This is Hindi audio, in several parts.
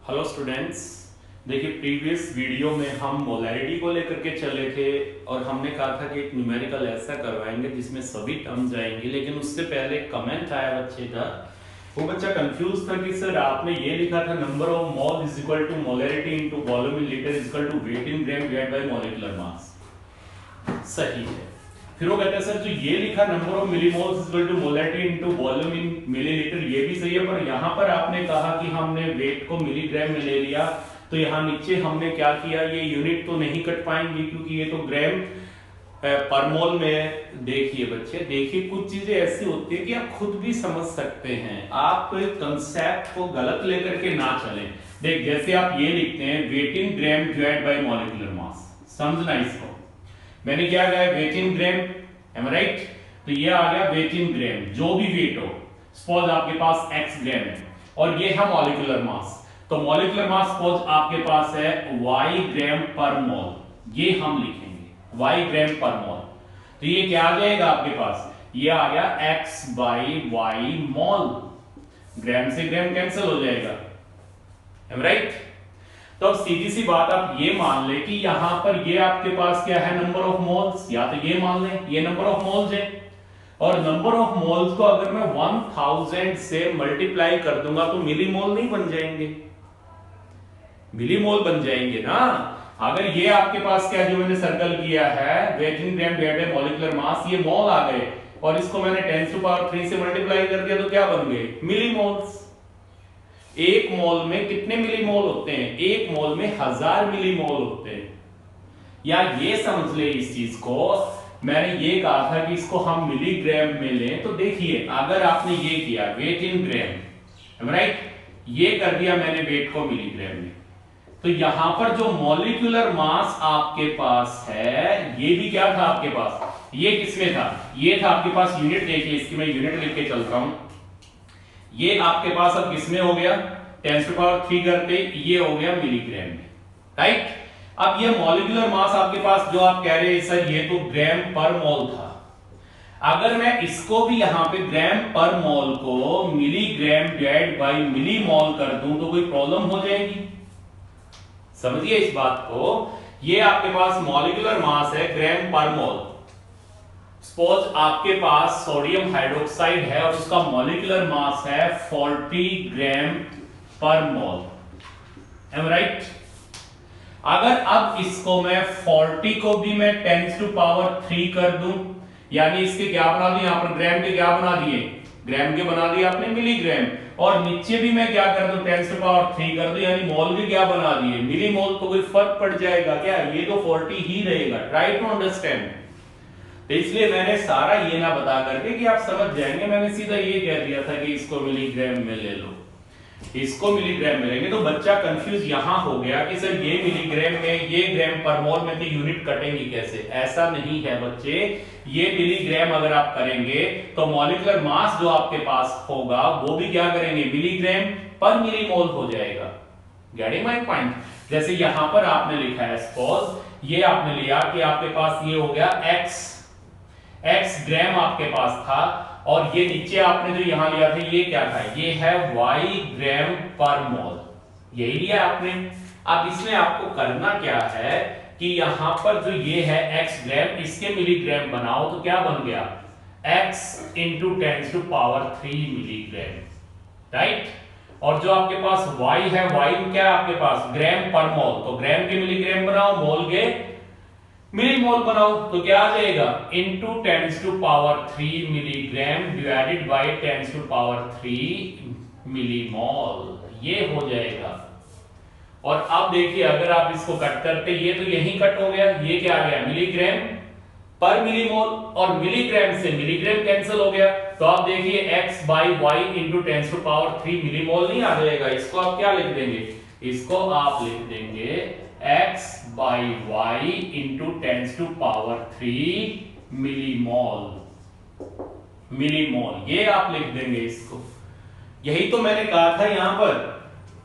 Hello students. देखिए प्रीवियस वीडियो में हम मोलैरिटी को लेकर के चले थे और हमने कहा था कि एक न्यूमेरिकल ऐसा करवाएंगे जिसमें सभी टर्म जाएंगे, लेकिन उससे पहले कमेंट आया बच्चे का। वो बच्चा कंफ्यूज था कि सर आपने ये लिखा था number of mole is equal to molarity into volume in litre is equal to weight in gram divided by molecular mass. सही है। फिर वो कहता है सर जो ये लिखा number of millimoles is equal to molarity into volume in millilitre, ये भी सही है, पर यहां पर आपने कहा कि हमने वेट को मिलीग्राम में ले लिया, तो यहां नीचे हमने क्या किया, ये यूनिट तो नहीं कट पाएंगे क्योंकि ये तो ग्राम पर मोल में। देखिए बच्चे, देखिए कुछ चीजें ऐसी होती है कि आप खुद भी समझ सकते हैं, आप कंसेप्ट को गलत लेकर के ना चलें। देख जैसे आप ये लिखते हैं weight in gram divided by molecular mass, समझना इसको। मैंने क्या कहा weight in gram, am right, तो ये आ गया वेट इन ग्राम, जो भी वेट हो। सपोज आपके पास x ग्राम है और ये है मॉलिक्यूलर मास, तो मॉलिक्यूलर मास सपोज आपके पास है y ग्राम पर मोल, ये हम लिखेंगे y ग्राम पर मोल। तो ये क्या आ जाएगा आपके पास, ये आ गया x बाई y मोल, ग्राम से ग्राम कैंसिल हो जाएगा, एम राइट। तो अब सीधी सी बात आप ये मान ले कि यहां पर ये आपके पास क्या है नंबर ऑफ मोल्स, या तो ये मान लें ये नंबर ऑफ मोल्स है, और नंबर ऑफ मोल्स को अगर मैं 1000 से मल्टीप्लाई कर दूंगा तो मिलीमोल नहीं बन जाएंगे, मिलीमोल बन जाएंगे ना। अगर ये आपके पास क्या जो मैंने सर्कल किया है weight in gram divided by molecular mass, ये मोल आ गए और इसको मैंने 10⁻³ से मल्टीप्लाई कर दिया तो क्या बन गए मिलीमोल्स। एक मोल में कितने मिलीमोल होते हैं, एक मोल में 1000 मिलीमोल होते हैं। या ये समझ ले इस चीज को, मैंने ये कहा था कि इसको हम मिलीग्राम में लें, तो देखिए अगर आपने ये किया वेट इन ग्राम, राइट, ये कर दिया मैंने वेट को मिलीग्राम में, तो यहां पर जो मॉलिक्यूलर मास आपके पास है ये भी क्या था आपके पास, ये किसमें था, ये था आपके पास यूनिट। देखिए इसकी मैं यूनिट लिख के चलता हूं, ये आपके पास अब किसमें हो गया 10⁻³ करते, ये हो गया मिलीग्राम में, राइट। अब ये मॉलिक्यूलर मास आपके पास जो आप कह रहे हैं सर ये तो ग्राम पर मोल था, अगर मैं इसको भी यहां पे ग्राम पर मोल को मिलीग्राम डिवाइड बाय मिलीमोल कर दूं तो कोई प्रॉब्लम हो जाएगी, समझिए इस बात को। ये आपके पास मॉलिक्यूलर मास है ग्राम पर मोल, सपोज आपके पास सोडियम हाइड्रोक्साइड है और उसका मॉलिक्यूलर मास है 40 ग्राम पर मोल, एम राइट। अगर अब इसको मैं 40 को भी मैं 10⁻³ कर दूं, यानी इसके क्या बना दिए यहां पर ग्राम के क्या बना दिए, ग्राम के बना दिए आपने मिलीग्राम, और नीचे भी मैं क्या कर दूं 10⁻³ कर दूं, यानी मोल के क्या बना दिए मिलीमोल, तो कोई फर्क पड़ जाएगा क्या, ये तो 40 ही रहेगा, ट्राई टू अंडरस्टैंड। तो इसलिए मैंने सारा ये ना बता करके कि आप समझ जाएंगे, मैंने सीधा ये कह दिया था कि इसको मिलीग्राम में ले लो, इसको मिलीग्राम में लेंगे, तो बच्चा कंफ्यूज यहां हो गया कि सर ये मिलीग्राम में ये ग्राम पर मोल में, तो यूनिट कटेंगी कैसे। ऐसा नहीं है बच्चे, ये मिलीग्राम अगर आप करेंगे तो मॉलिक्यूलर मास जो आपके पास होगा वो भी क्या करेंगे मिलीग्राम पर मिलीमोल हो जाएगा, गेटिंग माय पॉइंट। जैसे यहां पर आपने लिखा है सपोज ये आपने लिया कि आपके पास ये हो गया x ग्राम आपके पास था, और ये नीचे आपने जो यहां लिया था ये क्या था, ये है y ग्राम पर मोल, यही लिया आपने। अब इसमें आपको करना क्या है कि यहां पर जो ये है x ग्राम, इसके मिलीग्राम बनाओ तो क्या बन गया x × 10⁻³ मिलीग्राम, राइट। और जो आपके पास y है, y क्या है आपके पास ग्राम पर मोल, तो ग्राम के मिलीग्राम बनाओ, मोल के मिलीमोल बनाओ, तो क्या आ जाएगा into 10⁻³ milligram divided by 10⁻³ millimole, ये हो जाएगा। और अब देखिए अगर आप इसको कट करते, ये तो यही कट हो गया, ये क्या आ गया मिलीग्राम पर मिलीमोल, और मिलीग्राम से मिलीग्राम कैंसिल हो गया, तो आप देखिए x by y into 10⁻³ millimole नहीं आ जाएगा, इसको आप क्या लिख देंगे, इसको आप लिख देंगे x by y into 10⁻³ millimole, millimole ये आप लिख देंगे इसको। यही तो मैंने कहा था यहां पर,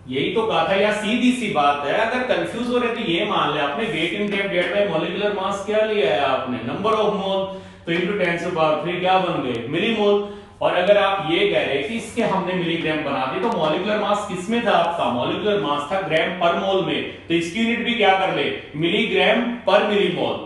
यही तो कहा था, या सीधी सी बात है, अगर कंफ्यूज हो रहे तो ये मान ले आपने weight in gram divided by molecular mass क्या लिया है आपने नंबर ऑफ मोल, तो इंटू 10⁻³ क्या बन गए मिलीमोल, और अगर आप ये कह रहे हैं कि इसके हमने मिलीग्राम बना दिए, तो मॉलिक्यूलर मास किसमें था आपका? मॉलिक्यूलर मास था ग्राम पर मोल में, तो इसकी यूनिट भी क्या कर ले? मिलीग्राम पर मिलीमोल।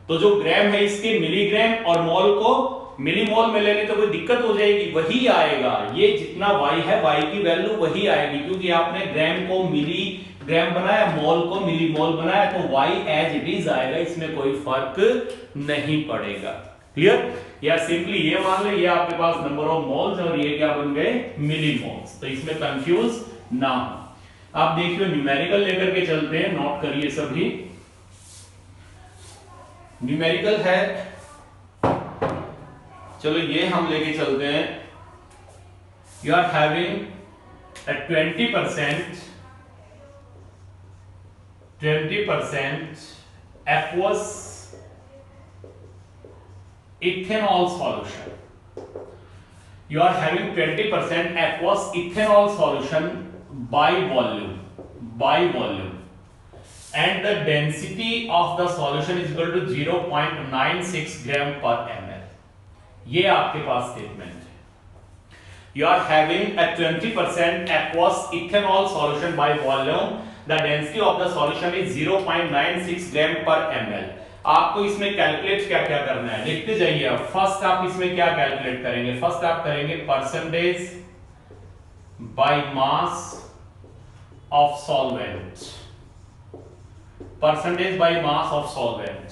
तो जो ग्राम है इसके मिलीग्राम और मोल को मिलीमोल में लेने तो कोई दिक्कत हो जाएगी, वही आएगा। ये जितना y है y की वैल्यू वही आएगी, क्योंकि आपने ग्राम को मिलीग्राम बनाया, मोल को मिलीमोल बनाया, तो y एज इट इज आएगा, इसमें कोई फर्क नहीं पड़ेगा। क्लियर? या सिंपली ये मान लो ये आपके पास नंबर ऑफ मोल्स और ये क्या बन गए? मिलीमोल्स। तो इसमें कंफ्यूज ना हो। आप देखिए न्यूमेरिकल लेकर के चलते हैं, नोट करिए सभी। न्यूमेरिकल है, चलो ये हम लेके चलते हैं। You are having a 20% aqueous ethanol solution. You are having 20% aqueous ethanol solution by volume, and the density of the solution is equal to 0.96 gram per ml. ये आपके पास स्टेटमेंट है। You are having a 20% aqueous ethanol solution by volume. The density of the solution is 0.96 gram per ml. आपको इसमें कैलकुलेट क्या क्या करना है, लिखते जाइए। फर्स्ट आप इसमें क्या कैलकुलेट करेंगे? फर्स्ट आप करेंगे percentage by mass of solvent, percentage by mass of solvent.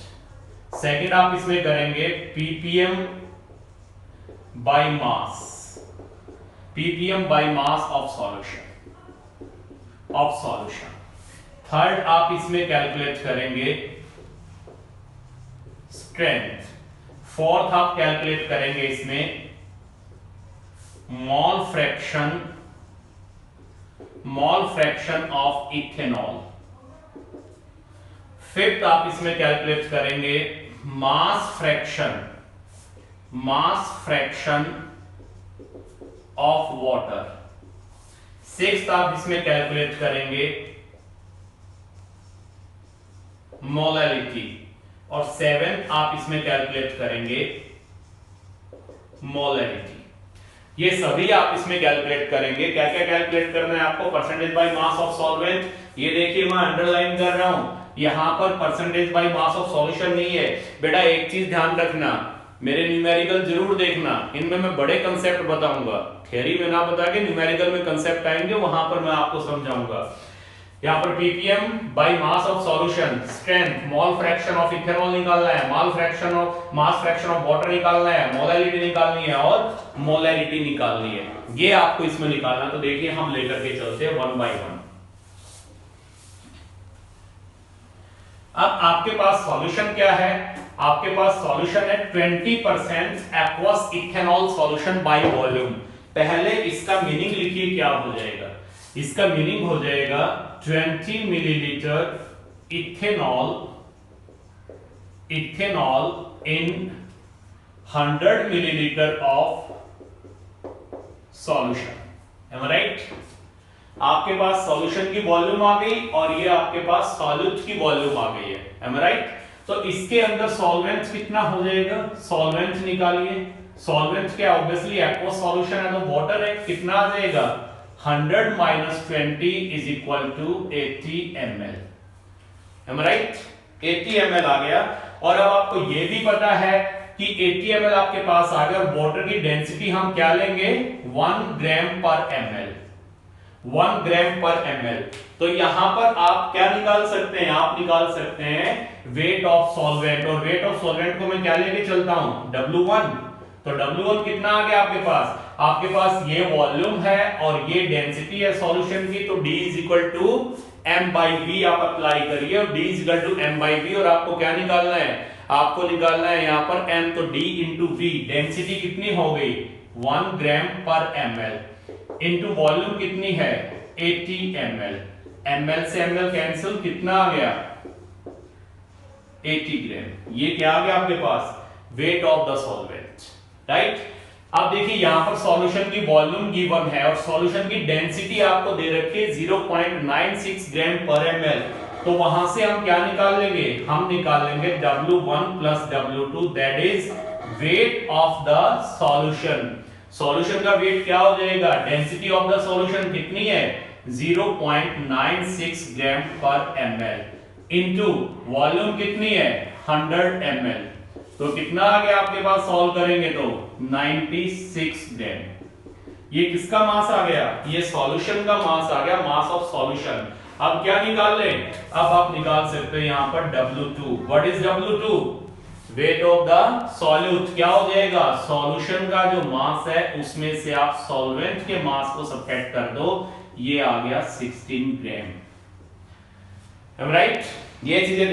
Second आप इसमें करेंगे ppm by mass, ppm bye mass of solution. Third आप इसमें कैलकुलेट करेंगे स्ट्रेंथ। फोर्थ आप कैलकुलेट करेंगे इसमें mole fraction of ethanol. Fifth आप इसमें कैलकुलेट करेंगे mass fraction of water. Sixth आप इसमें कैलकुलेट करेंगे मोलैलिटी, और सेवेंथ आप इसमें कैलकुलेट करेंगे मोलैलिटी। ये सभी आप इसमें कैलकुलेट करेंगे। क्या क्या कैलकुलेट करना है आपको? Percentage by mass of solvent, ये देखिए मैं अंडरलाइन कर रहा हूं, यहां पर percentage by mass of solution नहीं है। बेटा एक चीज ध्यान रखना, मेरे न्यूमेरिकल जरूर देखना, इनमें मैं बड़े कंसेप्ट बताऊंगा। थ्योरी में ना बता के न्यूमेरिकल में कंसेप्ट आएंगे, वहां पर मैं आपको समझाऊंगा। यहाँ पर ppm bye mass of solution, strength, mole fraction of ethanol निकालना है, मास फ्रैक्शन ऑफ वाटर निकालना है, मोलैलिटी निकालनी है और मोलैरिटी निकालनी है। ये आपको इसमें निकालना। तो देखिए हम लेकर के चलते हैं वन बाय वन। अब आपके पास सॉल्यूशन क्या है? आपके पास सॉल्यूशन है 20% aqueous ethanol solution by volume. पहले इसका मीनिंग लिखिए, क्या हो जाएगा? इसका मीनिंग हो जाएगा 20 millilitre ethanol in 100 millilitre of solution. Am I right? आपके पास सॉल्यूशन की वॉल्यूम आ गई और ये आपके पास सॉल्यूट की वॉल्यूम आ गई है। M I right? तो इसके अंदर सॉल्वेंट कितना हो जाएगा? सॉल्वेंट निकालिए। सॉल्वेंट क्या? ऑब्वियसली एक्वस सॉल्यूशन है तो वाटर है। कितना आ जाएगा? 100 - 20 is equal to 80 ml। Am I right? 80 ml आ गया। और अब आपको ये भी पता है कि 80 ml आपके पास आ गया। वाटर की डेंसिटी हम क्या लेंगे? 1 ग्राम पर ml, 1 ग्राम पर ml। तो यहां पर आप क्या निकाल सकते हैं? आप निकाल सकते हैं वेट ऑफ सॉल्वेंट, और वेट ऑफ सॉल्वेंट को मैं क्या लेके चलता हूं? W1। तो W1 कितना आ गया आपके पास? आपके पास ये वॉल्यूम है और ये डेंसिटी है सॉल्यूशन की, तो D is equal to m/v आप अप्लाई करिए, और D is equal to m/v। और आपको क्या निकालना है? आपको निकालना है यहां पर m, तो D इंटू v। डेंसिटी कितनी हो गई? 1 ग्राम पर ml इंटू वॉल्यूम कितनी है? 80 ml। ml से ml कैंसिल, कितना आ गया? 80 ग्राम। ये क्या आ गया आपके पास? Weight of the solvent, right? अब देखिए यहां पर सॉल्यूशन की वॉल्यूम गिवन है और सॉल्यूशन की डेंसिटी आपको दे रखी है 0.96 ग्राम पर ml। तो वहां से हम क्या निकाल लेंगे? हम निकाल लेंगे W1 + W2, that is wait of the solution. Solution का वेट क्या हो जाएगा, डेंसिटी ऑफ द सॉल्यूशन कितनी है 0.96 ग्राम पर ml इनटू वॉल्यूम कितनी है 100 ml। तो कितना आ गया आपके पास सॉल्व करेंगे तो 96 ग्राम। ये किसका मास आ गया, ये सॉल्यूशन का मास आ गया, मास ऑफ सॉल्यूशन। अब क्या निकाल लें, अब आप निकाल सकते हैं यहां पर W2। What is W2, wait of the solute. क्या हो जाएगा, सॉल्यूशन का जो मास है उसमें से आप सॉल्वेंट के मास को सब्ट्रैक्ट कर दो, ये आ गया 16 ग्राम। राइट, ये चीजें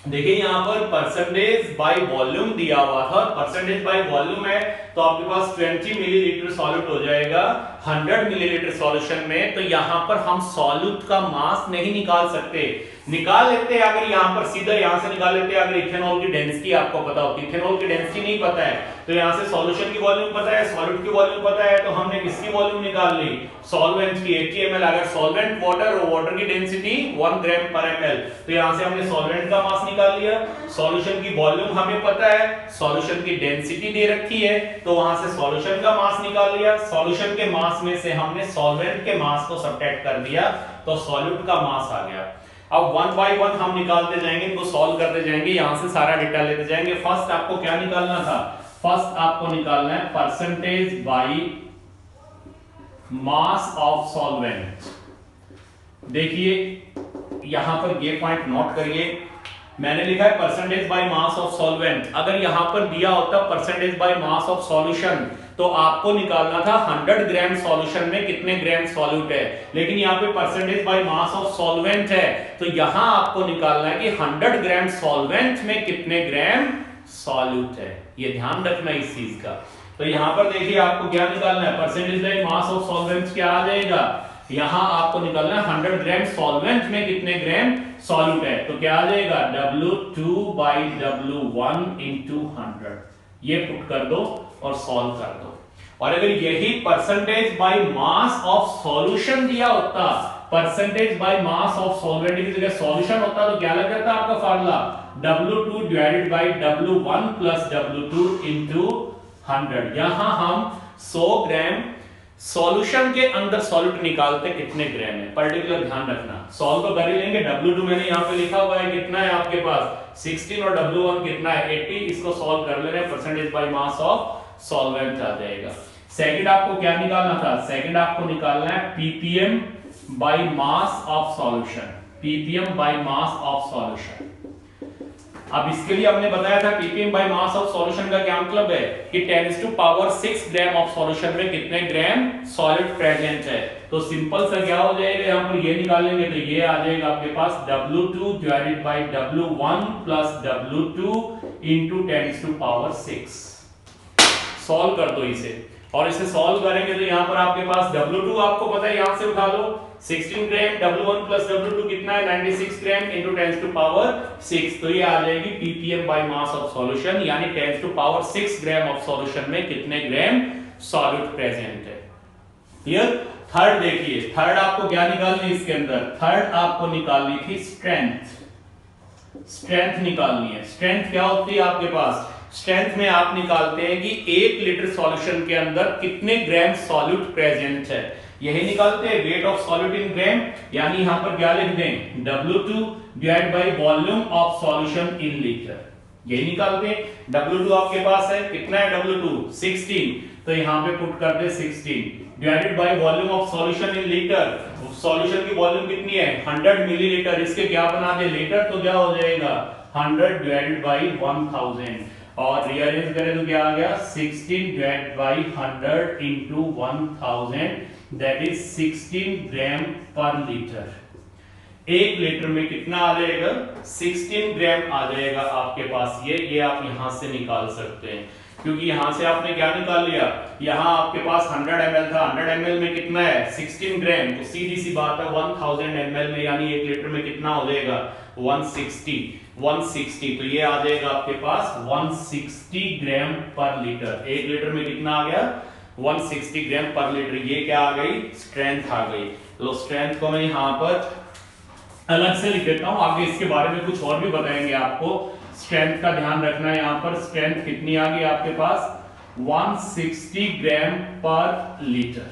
देखिए यहां पर परसेंटेज बाय वॉल्यूम दिया हुआ था, परसेंटेज बाय वॉल्यूम है तो आपके पास 20 मिलीलीटर सॉल्यूट हो जाएगा 100 मिलीलीटर सॉल्यूशन में। तो यहां पर हम सॉल्यूट का मास नहीं निकाल सकते, निकाल लेते अगर यहां पर सीधा यहां से निकाल लेते अगर इथेनॉल की डेंसिटी आपको पता हो। इथेनॉल की डेंसिटी नहीं पता है तो यहां से सॉल्यूशन की वॉल्यूम पता है, सॉल्यूट की वॉल्यूम पता है, तो हमने किसकी वॉल्यूम निकाल ली, सॉल्वेंट की 80 ml। अगर सॉल्वेंट वाटर और वाटर की डेंसिटी 1 ग्राम पर ml, तो यहां से हमने सॉल्वेंट का मास निकाल लिया। सॉल्यूशन की वॉल्यूम हमें पता है, सॉल्यूशन की डेंसिटी दे रखी है, तो वहां से सॉल्यूशन का मास निकाल लिया। सॉल्यूशन के मास में से हमने सॉल्वेंट के मास को सब्ट्रैक्ट कर दिया तो सॉल्यूट का मास आ गया। अब वन बाय वन हम निकालते जाएंगे, इनको सॉल्व करते जाएंगे, यहां से सारा डेटा लेते जाएंगे। फर्स्ट आपको क्या निकालना था, फर्स्ट आपको निकालना है percentage by mass of solvent. देखिए यहां पर ये पॉइंट नोट करिए, मैंने लिखा है percentage by mass of solvent. अगर यहां पर दिया होता percentage by mass of solution तो आपको निकालना था 100 ग्राम सॉल्यूशन में कितने ग्राम सॉल्यूट है, लेकिन यहाँ पे percentage by mass of solvent है तो यहां आपको निकालना है कि 100 ग्राम सॉल्वेंट में कितने ग्राम सॉल्यूट है। ये ध्यान रखना इस चीज का। तो यहां पर देखिए आपको क्या निकालना है, percentage by mass of solvent क्या आ जाएगा, यहां आपको निकालना है 100 ग्राम सॉल्वेंट में कितने ग्राम सॉल्यूट है, तो क्या आ जाएगा W2 by W1 into 100। ये पुट कर दो और सॉल्व कर दो। और अगर यही percentage by mass of solution दिया होता, percentage by mass of solvent की जगह सॉल्यूशन होता तो क्या लग जाता आपका formula, W2 divided by W1 plus W2 into 100। यहां हम 100 ग्राम सॉल्यूशन के अंदर सॉल्यूट निकालते कितने ग्राम है, पर्टिकुलर ध्यान रखना। सॉल्व तो कर ही लेंगे, W2 मैंने यहां पे लिखा हुआ है कितना है आपके पास 16 और W1 कितना है 80। इसको सॉल्व कर ले रहे हैं, percentage by mass of solvent आ जाएगा। सेकंड आपको क्या निकालना था, सेकंड आपको निकालना है ppm bye mass of solution, ppm bye mass of solution. अब इसके लिए हमने बताया था ppm bye mass of solution का क्या मतलब है कि 10⁻⁶ ग्राम ऑफ सॉल्यूशन में कितने ग्राम सॉलिड प्रेजेंट है। तो सिंपल सा क्या हो जाएगा, यहां पर ये निकाल लेंगे तो ये आ जाएगा आपके पास W2 divided by W1 plus W2 into 10⁻⁶। Solve कर दो इसे, और इसे सॉल्व करेंगे तो यहां पर आपके पास W2 आपको पता है, यहां से उठा लो 16 ग्राम, W1 plus W2 कितना है 96 ग्राम into 10⁻⁶। तो ये आ जाएगी ppm by mass of solution, यानी 10⁻⁶ ग्राम ऑफ सॉल्यूशन में कितने ग्राम सॉल्यूट प्रेजेंट है। क्लियर। थर्ड देखिए, थर्ड आपको क्या निकालनी है इसके अंदर, थर्ड आपको निकालनी थी स्ट्रेंथ, स्ट्रेंथ निकालनी है। स्ट्रेंथ क्या होती है आपके पास, स्ट्रेंथ में आप निकालते हैं कि 1 लीटर सॉल्यूशन के अंदर कितने ग्राम सॉल्यूट प्रेजेंट है, यही निकालते हैं वेट ऑफ सॉल्यूट इन ग्राम। यानी यहां पर क्या लिख दें W2 divide by volume of solution in litre, यही निकालते हैं। W2 आपके पास है कितना है, W2 16, तो यहां पे पुट कर दे 16 divided by volume of solution in litre. Solution की वॉल्यूम कितनी है 100 मिलीलीटर, इसके क्या बना दे लीटर, तो क्या हो जाएगा 100 डिवाइडेड बाय 1000 और रीअरेंज करें तो क्या आ गया 16 divided by 100 into 1000 that is 16 ग्राम पर लीटर। 1 लीटर में कितना आ जाएगा 16 ग्राम आ जाएगा आपके पास। ये आप यहां से निकाल सकते हैं, क्योंकि यहां से आपने क्या निकाल लिया, यहां आपके पास 100 ml था, 100 ml में कितना है 16 ग्राम, तो सीधी सी बात है 1000 ml में यानी 1 लीटर में कितना हो जाएगा 160। तो ये आ जाएगा आपके पास 160 ग्राम पर लीटर। 1 लीटर में कितना आ गया 160 ग्राम पर लीटर। ये क्या आ गई, स्ट्रेंथ आ गई। तो स्ट्रेंथ को मैं यहां पर अलग से लिख देता हूं, आगे इसके बारे में कुछ और भी बताएंगे आपको। स्ट्रेंथ का ध्यान रखना है, यहां पर स्ट्रेंथ कितनी आ गई आपके पास 160 ग्राम पर लीटर,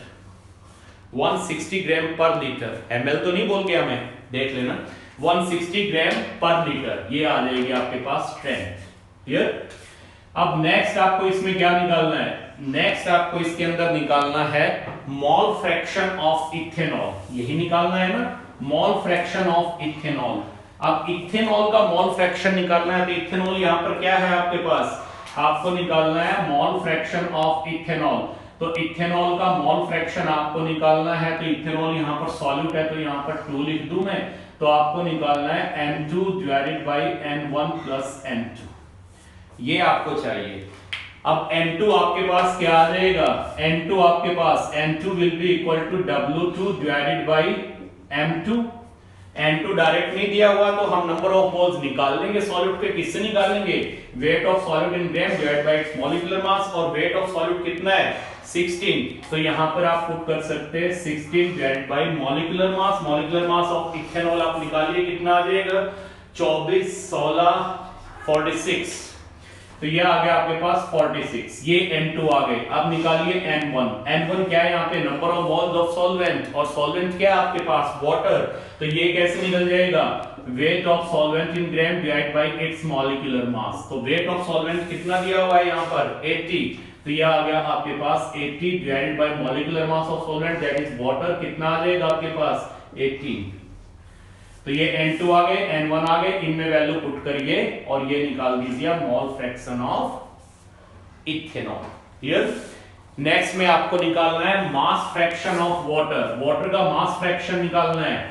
160 ग्राम पर लीटर, ml तो नहीं बोल के हमें देख लेना, 160 ग्राम पर लीटर, ये आ जाएगी आपके पास स्ट्रेंथ। क्लियर? अब नेक्स्ट आपको इसमें क्या निकालना है, नेक्स्ट आपको इसके अंदर निकालना है मोल फ्रैक्शन ऑफ इथेनॉल, यही निकालना है ना, मोल फ्रैक्शन ऑफ इथेनॉल। अब इथेनॉल का मोल फ्रैक्शन निकालना है, तो इथेनॉल यहां पर क्या है आपके पास, आपको निकालना है मोल फ्रैक्शन ऑफ इथेनॉल। तो इथेनॉल का मोल फ्रैक्शन आपको निकालना है, तो इथेनॉल यहां पर सॉल्यूट है तो यहां पर 2 लिख दूं मैं, तो आपको निकालना है N2 divided by N1 plus N2, ये आपको चाहिए। अब N2 आपके पास क्या आ जाएगा, N2 आपके पास N2 will be equal to W2 divided by M2। N2 direct नहीं दिया हुआ तो हम नंबर ऑफ मोल्स निकाल लेंगे सॉल्यूट के, किससे निकालेंगे, weight of solute in gram divided bye it's molecular mass, और वेट ऑफ सॉल्यूट कितना है 16, तो यहां पर आप पुट कर सकते हैं 16 divided by molecular mass, molecular mass of ethanol आप निकालिए कितना आ जाएगा 24 16 46, तो ये आ गया आपके पास 46, ये N2 आ गए। अब निकालिए N1, N1 क्या है यहाँ पे, number of moles of solvent, और सॉल्वेंट क्या है आपके पास वाटर, तो ये कैसे निकल जाएगा, weight of solvent in gram divide by it's molecular mass, तो वेट ऑफ सॉल्वेंट कितना दिया हुआ है यहाँ पर 80, तो ये आ गया आपके पास 80 divided by molecular mass of solvent that is water, कितना आ जाएगा आपके पास 80, तो ये N2 आ गए, N1 आ गए, इनमें वैल्यू पुट करिए और ये निकाल दीजिए mole fraction of ethanol. Clear? Next में आपको निकालना है mass fraction of water, water का मास फ्रैक्शन निकालना है,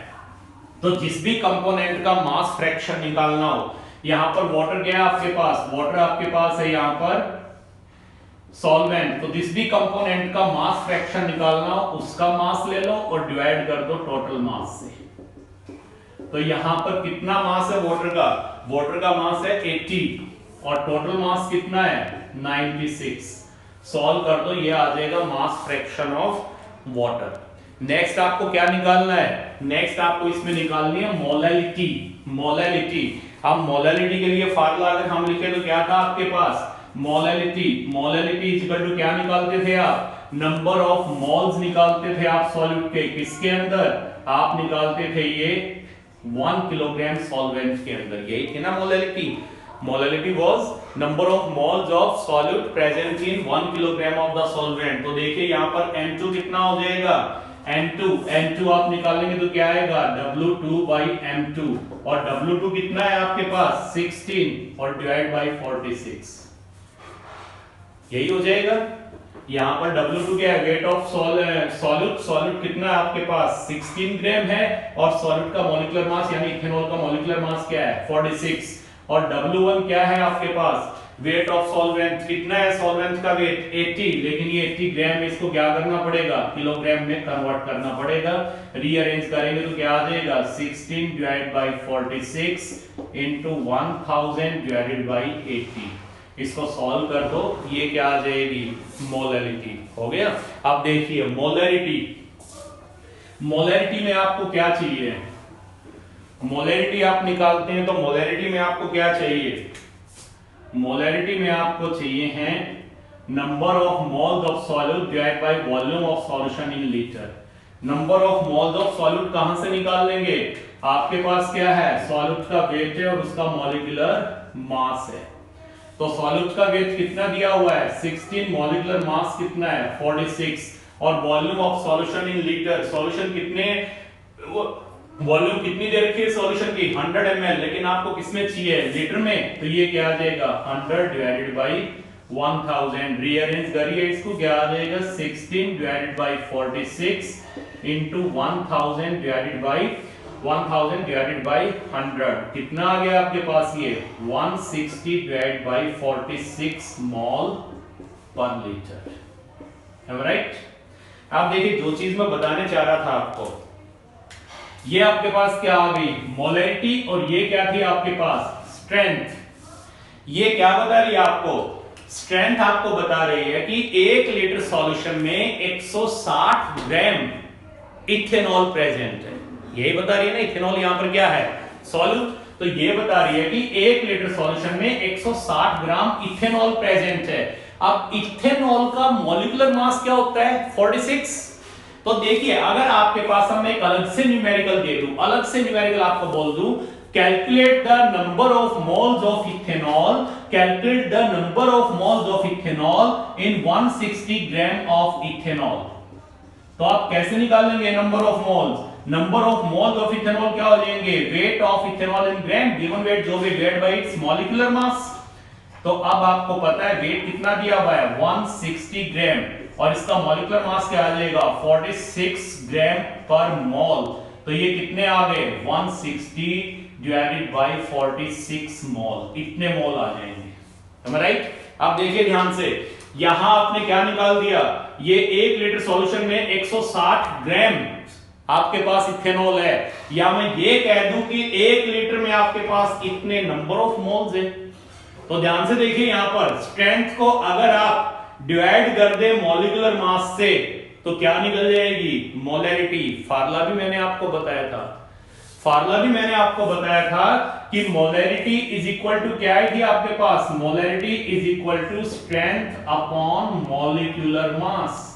तो जिस भी कंपोनेंट का मास फ्रैक्शन निकालना हो, यहां पर वाटर क्या है आपके पास, वाटर आपके पास है यहां पर सॉल्वेंट, तो जिस भी कंपोनेंट का मास फ्रैक्शन निकालना हो उसका मास ले लो और डिवाइड कर दो टोटल मास से, तो यहां पर कितना मास है वाटर का मास है 80 और टोटल मास कितना है 96, सॉल्व कर दो, ये आ जाएगा mass fraction of water. Next आपको क्या निकालना है, नेक्स्ट आपको इसमें निकालनी है मोलैलिटी, मोलैलिटी। अब मोलैलिटी के लिए फार्मूला अगर हम लिखे तो क्या था आपके पास, molality, molality is equal to क्या निकालते थे आप, नंबर ऑफ मोल्स निकालते थे आप सॉल्यूट के, किसके अंदर, आप निकालते थे ये 1 किलोग्राम सॉल्वेंट के अंदर, यही थी ना molality, molality was number of moles of solute present in 1 kilogram of the solvent. तो देखिए यहां पर N2 कितना हो जाएगा, N2 आप निकालेंगे तो क्या आएगा W2 by M2, और W2 कितना है आपके पास 16 और डिवाइड बाय 46, यही हो जाएगा। यहां पर W2 क्या है, वेट ऑफ सॉल्यूट कितना है आपके पास 16 ग्राम है, और सॉल्यूट का मॉलिक्यूलर मास यानी इथेनॉल का मॉलिक्यूलर मास क्या है 46, और W1 क्या है आपके पास, वेट ऑफ सॉल्वेंट कितना है, सॉल्वेंट का वेट 80, लेकिन ये 80 ग्राम में इसको क्या करना पड़ेगा, किलोग्राम में कन्वर्ट करना पड़ेगा, रीअरेंज करेंगे तो क्या आ जाएगा 16 divide by 46 into 1000 divided by 80, इसको सॉल्व कर दो, ये क्या आ जाएगी मोलैलिटी, हो गया। अब देखिए मोलैलिटी, मोलैलिटी में आपको क्या चाहिए, मोलैलिटी आप निकालते हैं तो मोलैलिटी में आपको क्या चाहिए, मोलैलिटी में आपको चाहिए है number of moles of solute divide by volume of solution in litre. Number of moles of solute कहां से निकाल लेंगे, आपके पास क्या है सॉल्यूट का वेट है और उसका मॉलिक्यूलर मास है, तो सॉल्यूट का वेट कितना दिया हुआ है 16, मॉलिक्यूलर मास कितना है 46, और volume of solution in litre, solution कितने, वॉल्यूम कितनी दे रखी है सॉल्यूशन की 100 ml, लेकिन आपको किसमें चाहिए लीटर में, तो ये क्या आ जाएगा 100 डिवाइडेड बाय 1000, रीअरेंज करिए इसको, क्या आ जाएगा 16 divided by 46 into 1000 divided by 1000 divided by 100, कितना आ गया आपके पास ये 160 डिवाइडेड बाय 46 मोल पर लीटर, है राइट। आप देखिए जो चीज मैं बताने चाह रहा था आपको, ये आपके पास क्या आ गई मोलैलिटी, और ये क्या थी आपके पास स्ट्रेंथ, ये क्या बता रही है आपको, स्ट्रेंथ आपको बता रही है कि 1 लीटर सॉल्यूशन में 160 ग्राम इथेनॉल प्रेजेंट है, यही बता रही है ना, इथेनॉल यहां पर क्या है सॉल्यूट, तो ये बता रही है कि 1 लीटर सॉल्यूशन में 160 ग्राम इथेनॉल प्रेजेंट है। अब इथेनॉल का मॉलिक्यूलर मास क्या होता है 46। तो देखिए अगर आपके पास हम एक अलग से न्यूमेरिकल दे दूं, अलग से न्यूमेरिकल आपको बोल दूं, calculate the number of moles of ethanol, calculate the number of moles of ethanol in 160 gram of ethanol. तो आप कैसे निकालेंगे number of moles? Number of moles of ethanol क्या हो जाएंगे? Weight of ethanol in gram, given weight जो भी divide by it's molecular mass. तो अब आपको पता है वेट कितना दिया हुआ है 160 ग्राम, और इसका मॉलिक्यूलर मास क्या आ जाएगा 46 ग्राम पर मोल। तो ये कितने आ गए 160 डिवाइडेड बाय 46 मोल, इतने मोल आ जाएंगे। राइट? अब देखिए ध्यान से, यहां आपने क्या निकाल दिया, ये 1 लीटर सॉल्यूशन में 160 ग्राम आपके पास इथेनॉल है, या मैं ये कह दूं कि 1 लीटर में आपके पास इतने नंबर ऑफ मोल्स है। तो ध्यान से देखिए यहां पर स्ट्रेंथ को अगर आप डिवाइड कर दे मॉलिक्यूलर मास से तो क्या निकल जाएगी मोलैरिटी। फार्मूला भी मैंने आपको बताया था, फार्मूला भी मैंने आपको बताया था कि मोलैरिटी इज इक्वल टू क्या है कि आपके पास molarity is equal to strength upon molecular mass.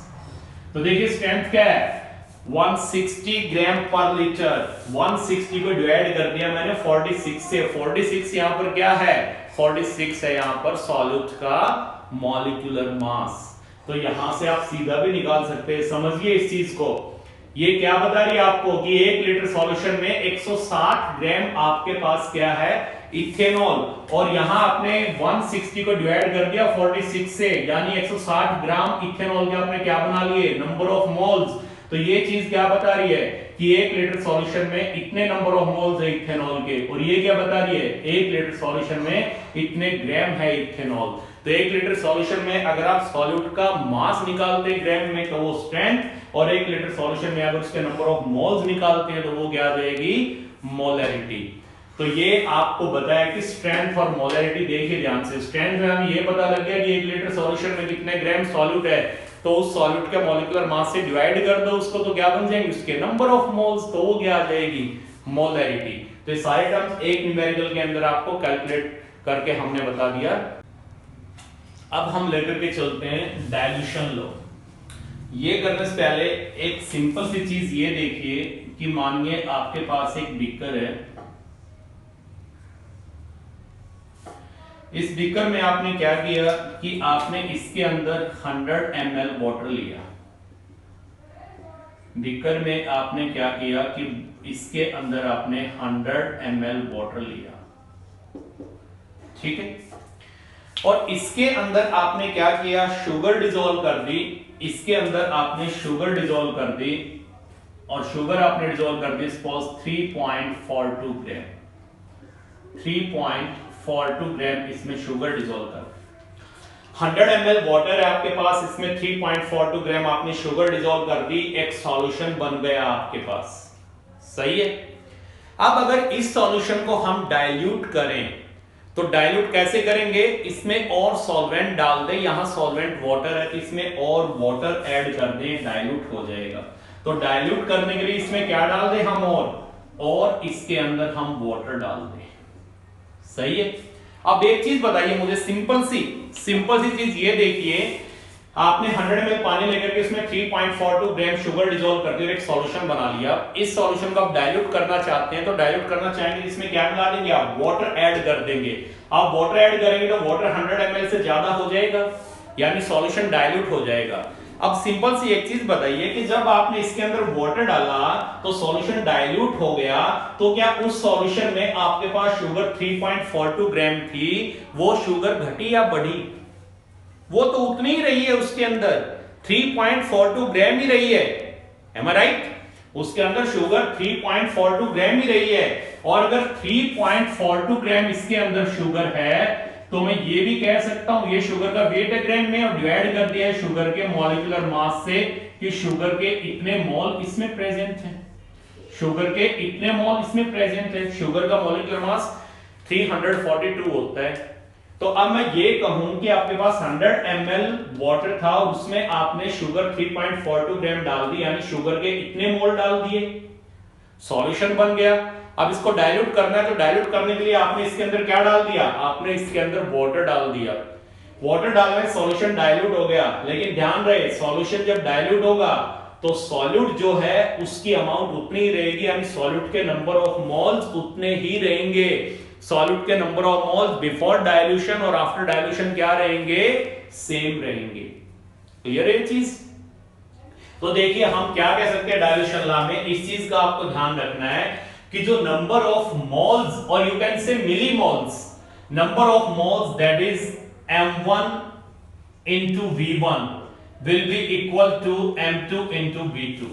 तो देखिए स्ट्रेंथ क्या है 160 ग्राम पर लीटर, 160 को डिवाइड कर दिया मैंने 46 से, 46 यहां पर क्या है 46 है यहां पर सॉल्यूट का मॉलिक्यूलर मास। तो यहां से आप सीधा भी निकाल सकते हैं, समझिए इस चीज को। ये क्या बता रही है आपको कि 1 लीटर सॉल्यूशन में 160 ग्राम आपके पास क्या है इथेनॉल, और यहां आपने 160 को डिवाइड कर दिया 46 से, यानी 160 ग्राम इथेनॉल के आपने क्या बना लिए नंबर ऑफ मोल्स। तो ये चीज क्या बता रही है कि 1 लीटर सॉल्यूशन में इतने नंबर ऑफ मोल्स है इथेनॉल के, और ये क्या बता रही है 1 लीटर सॉल्यूशन में इतने ग्राम है इथेनॉल। तो 1 लीटर सॉल्यूशन में अगर आप सॉल्यूट का मास निकालते हैं ग्राम में तो वो स्ट्रेंथ, और 1 लीटर सॉल्यूशन में अगर उसके नंबर ऑफ मोल्स निकालते हैं तो वो क्या आ जाएगी मोलैरिटी। तो ये आपको बताया कि स्ट्रेंथ और मोलैरिटी, देखिए ध्यान से, स्ट्रेंथ में हमें ये पता लग गया कि 1 लीटर सॉल्यूशन में कितने ग्राम सॉल्यूट है, तो उस सॉल्यूट के मॉलिक्यूलर मास से डिवाइड कर दो उसको, तो क्या बन जाएंगे उसके नंबर ऑफ मोल्स, तो वो क्या आ जाएगी मोलैरिटी। तो ये सारे टर्म्स एक न्यूमेरिकल के अंदर आपको कैलकुलेट करके हमने बता दिया। अब हम लेकर के चलते हैं डाइल्यूशन लॉ। ये करने से पहले एक सिंपल सी चीज ये देखिए कि मानिए आपके पास एक बीकर है, इस बीकर में आपने क्या किया कि आपने इसके अंदर 100 ml वाटर लिया। बीकर में आपने क्या किया कि इसके अंदर आपने 100 ml वाटर लिया, ठीक है, और इसके अंदर आपने क्या किया शुगर डिसॉल्व कर दी, इसके अंदर आपने शुगर डिसॉल्व कर दी, और शुगर आपने डिसॉल्व कर दी सपोज 3.42 ग्राम, 3.42 ग्राम इसमें शुगर डिसॉल्व कर, 100 ml वाटर है आपके पास, इसमें 3.42 ग्राम आपने शुगर डिसॉल्व कर दी, एक सॉल्यूशन बन गया आपके पास, सही है। अब अगर इस सॉल्यूशन को हम डाइल्यूट करें तो डाइल्यूट कैसे करेंगे, इसमें और सॉल्वेंट डाल दें, यहां सॉल्वेंट वाटर है तो इसमें और वाटर ऐड कर दें, डाइल्यूट हो जाएगा। तो डाइल्यूट करने के लिए इसमें क्या डाल दें हम, और इसके अंदर हम वाटर डाल दें, सही है। अब एक चीज बताइए मुझे, सिंपल सी चीज ये देखिए, आपने 100 ml पानी लेकर के इसमें 3.42 ग्राम शुगर डिसॉल्व कर दिया और एक सॉल्यूशन बना लिया। इस सॉल्यूशन को आप डाइल्यूट करना चाहते हैं तो डाइल्यूट करना चाहेंगे इसमें क्या मिला देंगे आप, वाटर ऐड कर देंगे। आप वाटर ऐड करेंगे तो वाटर 100 ml से ज्यादा हो जाएगा, यानी सॉल्यूशन डाइल्यूट हो जाएगा। अब सिंपल सी एक चीज बताइए कि जब आपने इसके अंदर वाटर डाला तो सॉल्यूशन डाइल्यूट हो गया, तो क्या उस सॉल्यूशन में आपके पास शुगर 3.42 ग्राम थी, वो शुगर घटी या बढ़ी? वो तो उतनी ही रही है, उसके अंदर 3.42 ग्राम ही रही है, am I right? उसके अंदर शुगर 3.42 ग्राम ही रही है, और अगर 3.42 ग्राम इसके अंदर शुगर है तो मैं ये भी कह सकता हूं ये शुगर का वेट है ग्राम में, और डिवाइड कर दिया है शुगर के मॉलिक्यूलर मास से कि शुगर के इतने मोल इसमें प्रेजेंट है, शुगर के इतने मोल इसमें प्रेजेंट है। शुगर का मॉलिक्यूलर मास 342 होता है। तो अब मैं ये कहूं कि आपके पास 100 ml वाटर था, उसमें आपने शुगर 3.42 ग्राम डाल दी, यानी शुगर के इतने मोल डाल दिए, सॉल्यूशन बन गया। अब इसको डाइल्यूट करना है तो डाइल्यूट करने के लिए आपने इसके अंदर क्या डाल दिया, आपने इसके अंदर वाटर डाल दिया। वाटर डालने से सॉल्यूशन डाइल्यूट हो गया, लेकिन ध्यान रहे सॉल्यूशन जब डाइल्यूट होगा तो सॉल्यूट जो है उसकी अमाउंट उतनी ही रहेगी, यानी सॉल्यूट के नंबर ऑफ मोल्स उतने ही रहेंगे। सॉल्यूट के number of moles before dilution और आफ्टर डाइल्यूशन क्या रहेंगे, सेम रहेंगे। क्लियर है ये चीज? तो देखिए हम क्या कह सकते हैं डाइल्यूशन लॉ में, इस चीज का आपको ध्यान रखना है कि जो नंबर ऑफ मोल्स और you can say millimoles, number of moles that is m1 into v1 will be equal to m2 into v2।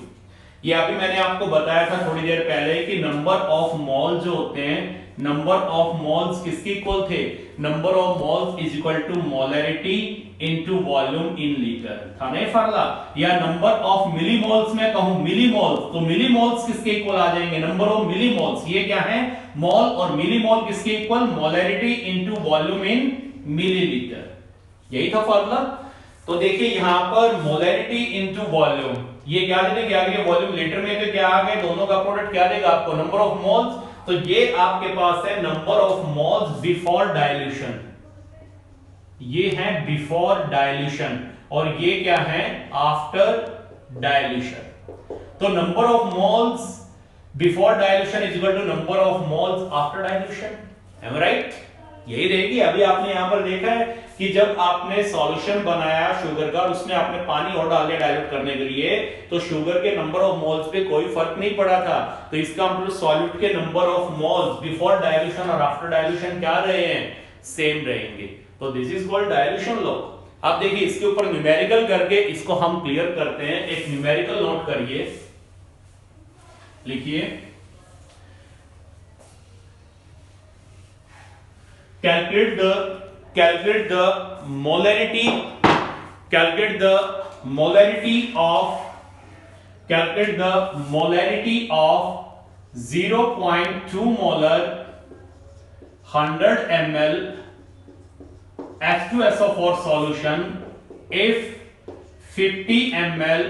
ये अभी मैंने आपको बताया था थोड़ी देर पहले कि नंबर ऑफ मोल जो होते हैं, नंबर ऑफ मोल्स किसके इक्वल थे, number of moles is equal to molarity into volume in litre, था नहीं फार्मूला? या नंबर ऑफ मिलीमोल्स में कहूं मिलीमोल्स, तो मिलीमोल्स किसके इक्वल आ जाएंगे, नंबर ऑफ मिलीमोल्स, ये क्या है मोल, और मिलीमोल किसके equal, molarity into volume in millilitre, यही था फार्मूला। तो देखिए यहां पर मोलैरिटी इनटू वॉल्यूम, ये क्या देगा, आगे वॉल्यूम लीटर में तो क्या आ गए, दोनों का प्रोडक्ट क्या देगा आपको, नंबर ऑफ मोल्स। तो ये आपके पास है number of moles before dilution, ये है बिफोर डाइल्यूशन, और ये क्या है आफ्टर डाइल्यूशन। तो number of moles before dilution is equal to number of moles after dilution, am right? यही रहेगी। अभी आपने यहां पर देखा है कि जब आपने सॉल्यूशन बनाया शुगर का और उसमें आपने पानी और डाल दिया डाइल्यूट करने के लिए, तो शुगर के नंबर ऑफ मोल्स पे कोई फर्क नहीं पड़ा था। तो इसका मतलब सॉल्यूट के number of moles before dilution और आफ्टर डाइल्यूशन क्या रहे हैं, सेम रहेंगे। तो this is called dilution law. अब देखिए इसके ऊपर न्यूमेरिकल करके इसको हम क्लियर करते हैं। एक न्यूमेरिकल नोट करिए, लिखिए calculate the molarity of 0.2 molar 100 ml H2SO4 solution if 50 ml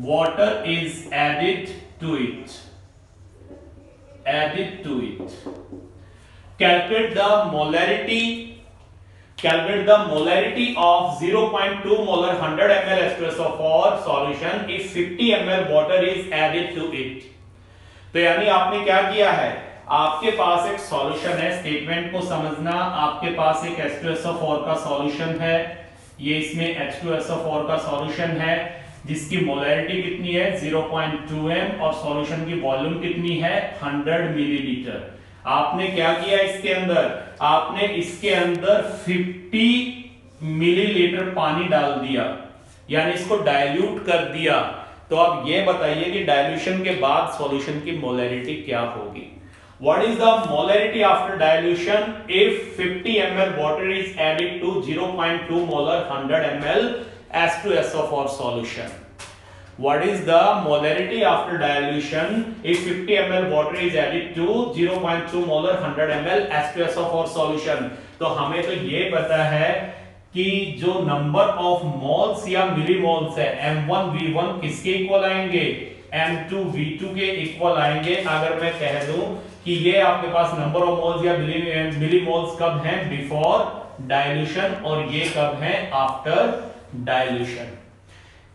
water is added to it. Calculate the molarity of 0.2 molar 100 ml H2SO4 solution if 50 ml water is added to it। तो यानी आपने क्या किया है, आपके पास एक सॉल्यूशन है, स्टेटमेंट को समझना, आपके पास एक H2SO4 का सॉल्यूशन है, ये इसमें H2SO4 का सॉल्यूशन है जिसकी मोलैरिटी कितनी है 0.2 m और सॉल्यूशन की वॉल्यूम कितनी है 100 मिलीलीटर। आपने क्या किया इसके अंदर, आपने इसके अंदर 50 मिलीलीटर पानी डाल दिया, यानी इसको डाइल्यूट कर दिया। तो अब ये बताइए कि डाइल्यूशन के बाद सॉल्यूशन की मोलैरिटी क्या होगी। What is the molarity after dilution if 50 ml water is added to 0.2 molar 100 ml H2SO4 solution? What is the molarity after dilution if 50 ml water is added to 0.2 molar 100 ml H2SO4 solution? तो हमें तो ये पता है कि जो नंबर ऑफ मोल्स या मिलीमोल्स है M1 V1 किसके इक्वल आएंगे, M2 V2 के इक्वल आएंगे। अगर मैं कह दूं कि ये आपके पास नंबर ऑफ मोल्स या मिलीमोल्स कब हैं, बिफोर डाइल्यूशन, और ये कब हैं, आफ्टर डाइल्यूशन।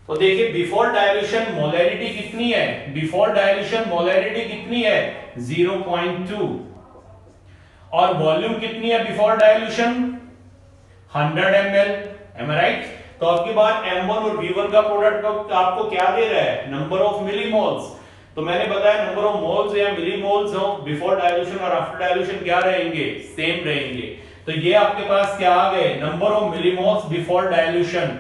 तो देखिए बिफोर डाइल्यूशन मोलैरिटी कितनी है, बिफोर डाइल्यूशन मोलैरिटी कितनी है 0.2, और वॉल्यूम कितनी है before dilution 100 ml, am I right? तो आपके बाद M1 और V1 का प्रोडक्ट आपको क्या दे रहा है, नंबर ऑफ मिलीमोल्स। तो मैंने बताया नंबर ऑफ मोल्स या मिलीमोल्स हो बिफोर डाइल्यूशन और आफ्टर डाइल्यूशन क्या रहेंगे, सेम रहेंगे। तो ये आपके पास क्या आ गए, number of millimoles before dilution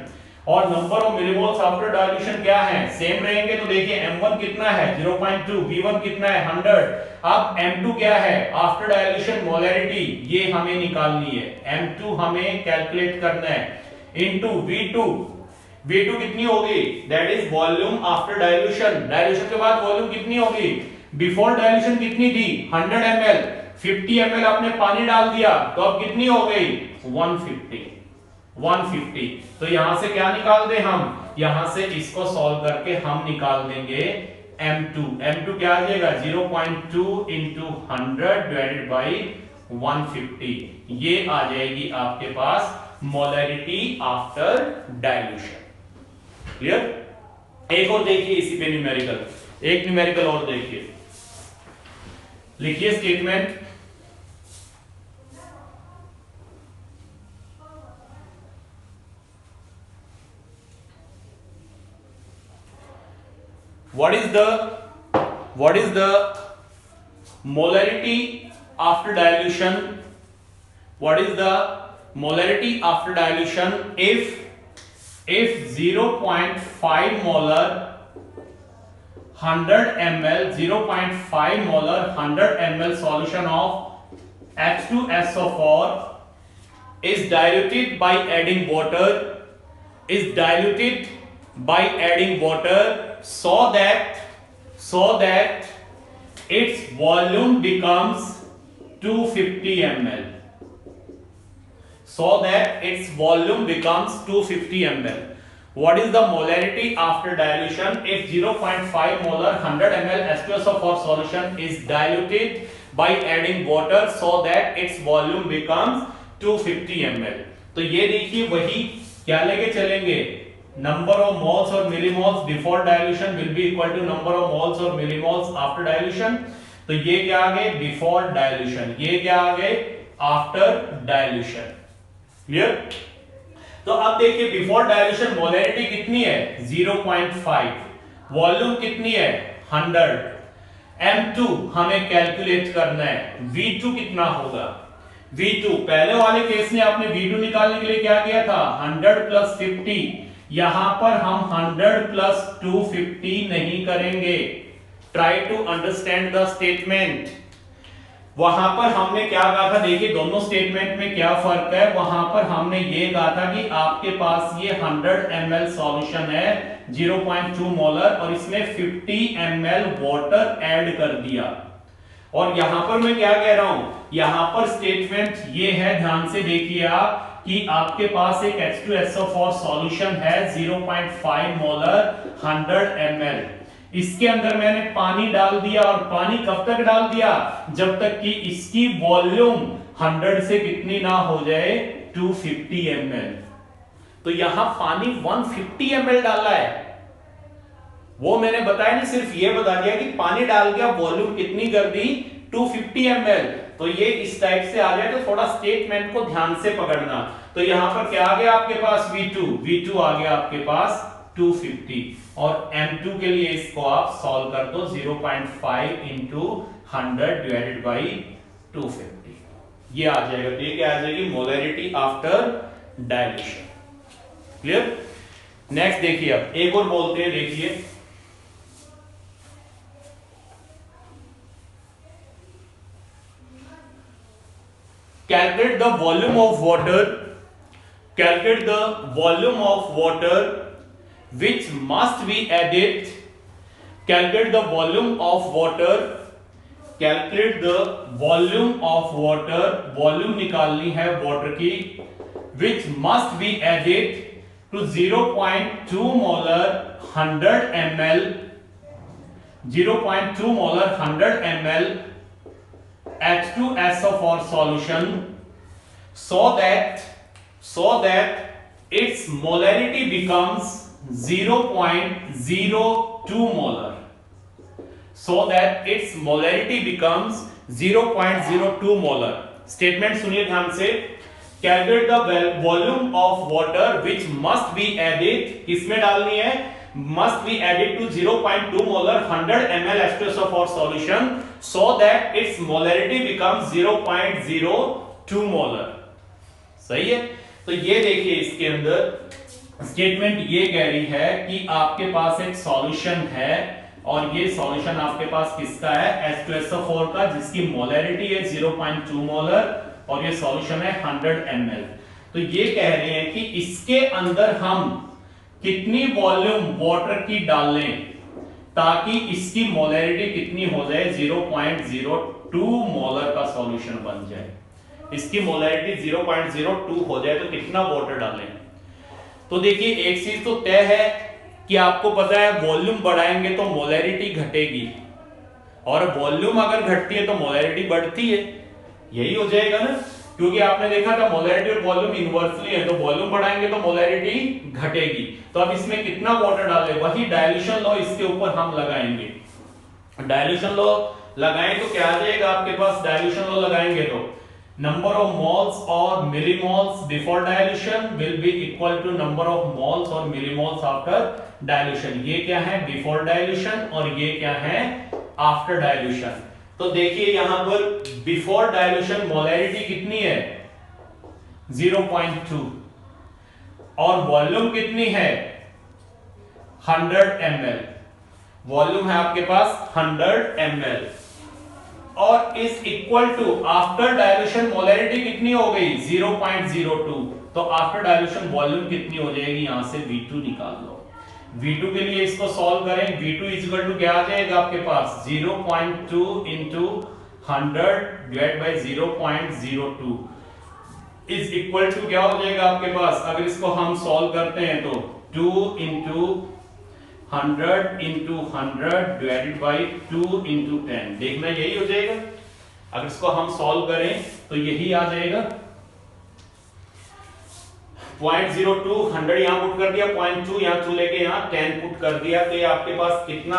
और number of millimoles after dilution क्या है, सेम रहेंगे। तो देखिए M1 कितना है 0.2, V1 कितना है 100। अब M2 क्या है आफ्टर डाइल्यूशन मोलैरिटी, ये हमें निकालनी है, M2 हमें कैलकुलेट करना है इनटू V2 कितनी होगी, that is volume after dilution. Dilution के बाद वॉल्यूम कितनी होगी, बिफोर डाइल्यूशन कितनी थी 100 ml, 50 ml आपने पानी डाल दिया तो अब कितनी हो गई 150। तो यहां से क्या निकाल दे हम, यहां से इसको सॉल्व करके हम निकाल देंगे M2 क्या आ जाएगा 0.2 into 100 डिवाइडेड बाई 150, ये आ जाएगी आपके पास मोलैरिटी आफ्टर डाइल्यूशन। क्लियर। एक और देखिए इसी पे न्यूमेरिकल, एक न्यूमेरिकल और देखिए, लिखिए statement. what is the molarity after dilution? What is the molarity after dilution if 0.5 molar 100 ml 0.5 molar 100 ml solution of H2SO4 is diluted by adding water, so that its volume becomes 250 ml, so that its volume becomes 250 ml. What is the molarity after dilution if 0.5 molar 100 ml H2SO4 solution is diluted by adding water so that its volume becomes 250 ml? तो ये देखिए वही क्या लेके चलेंगे, नंबर ऑफ मोल्स और millimoles before dilution will be equal to number of moles और मिलीमोल्स आफ्टर डाइल्यूशन। तो ये क्या आ गए बिफोर डाइल्यूशन, ये क्या आ गए आफ्टर डाइल्यूशन। क्लियर। तो अब देखिए बिफोर डाइल्यूशन मोलैरिटी कितनी है 0.5, वॉल्यूम कितनी है 100, M2 हमें कैलकुलेट करना है, V2 कितना होगा, V2 पहले वाले केस में आपने V2 निकालने के लिए क्या किया था 100 प्लस 50, यहां पर हम 100 प्लस 250 नहीं करेंगे। Try to understand the statement. वहां पर हमने क्या कहा था, देखिए दोनों स्टेटमेंट में क्या फर्क है। वहां पर हमने ये कहा था कि आपके पास ये 100 ml सॉल्यूशन है 0.2 मोलर और इसमें 50 ml वाटर ऐड कर दिया। और यहां पर मैं क्या कह रहा हूं, यहां पर स्टेटमेंट ये है, ध्यान से देखिए आप, कि आपके पास एक H2SO4 सॉल्यूशन है 0.5 मोलर 100 ml, इसके अंदर मैंने पानी डाल दिया और पानी कब तक डाल दिया, जब तक कि इसकी वॉल्यूम 100 से कितनी ना हो जाए 250 ml। तो यहां पानी 150 ml डाला है, वो मैंने बताया नहीं, सिर्फ ये बता दिया कि पानी डाल दिया, वॉल्यूम कितनी कर दी 250 ml। तो ये इस टाइप से आ जाए तो थोड़ा स्टेटमेंट को ध्यान से पकड़ना। तो यहां पर क्या आ गया आपके पास V2 आ गया आपके पास 250 और M2 के लिए इसको आप सॉल्व कर दो 0.5 इंटू 100 डिवाइडेड बाई 250, ये आ जाएगा। तो ये क्या आ जाएगी molarity after dilution. Clear. Next देखिए, अब एक और बोलते हैं, देखिए calculate the volume of water which must be added, calculate the volume of water, volume निकालनी है वाटर की, which must be added to 0.2 molar 100 ml 0.2 molar 100 ml H2SO4 solution so that its molarity becomes 0.02 molar, so that its molarity becomes 0.02 molar। Statement सुनिए ध्यान से। Calculate the volume of water which must be added, किसमें डालनी है, must be added to 0.2 molar 100 ml H2SO4 solution so that its molarity becomes 0.02 molar। सही है। तो ये देखिए इसके अंदर स्टेटमेंट ये कह रही है कि आपके पास एक सॉल्यूशन है और ये सॉल्यूशन आपके पास किसका है H2SO4 का, जिसकी मोलैरिटी है 0.2 मोलर और ये सॉल्यूशन है 100 ml। तो ये कह रहे हैं कि इसके अंदर हम कितनी वॉल्यूम वाटर की डाल लें ताकि इसकी मोलैरिटी कितनी हो जाए 0.02 मोलर का सॉल्यूशन बन जाए। इसकी मोलैरिटी 0.02 हो जाए तो कितना वाटर डालें। तो देखिए एक चीज तो तय है कि आपको पता है वॉल्यूम बढ़ाएंगे तो मोलैरिटी घटेगी और वॉल्यूम अगर घटती है तो मोलैरिटी बढ़ती है, यही हो जाएगा ना। क्योंकि आपने देखा था मोलैरिटी और वॉल्यूम इनवर्सली है, तो वॉल्यूम बढ़ाएंगे तो मोलैरिटी घटेगी। तो अब इसमें कितना वाटर डाले, वही डाइल्यूशन लॉ इसके ऊपर हम लगाएंगे। डाइल्यूशन लॉ लगाएं तो क्या आ जाएगा आपके पास, डाइल्यूशन लॉ लगाएंगे तो number of moles or millimoles before dilution will be equal to number of moles or millimoles after dilution। ये क्या है before dilution और ये क्या है after dilution। तो देखिए यहां पर before dilution मोलैरिटी कितनी है 0.2 और वॉल्यूम कितनी है 100 ml। वॉल्यूम है आपके पास 100 ml और इस equal to after dilution molarity कितनी हो गई 0.02। तो आफ्टर डाइल्यूशन वॉल्यूम कितनी हो जाएगी, यहां से V2 निकाल लो। V2 के लिए इसको सॉल्व करें, V2 इक्वल टू क्या आ जाएगा आपके पास 0.2 into 100 divide by 0.02 is equal to क्या हो जाएगा आपके पास, अगर इसको हम सॉल्व करते हैं तो 2 into 100 into 100 divided by 2 into 10, देखना यही हो जाएगा। अगर इसको हम सॉल्व करें तो यही आ जाएगा 0.02, 100 यहां पुट कर दिया, 0.2 यहां टू लेके यहां 10 पुट कर दिया, तो ये आपके पास कितना,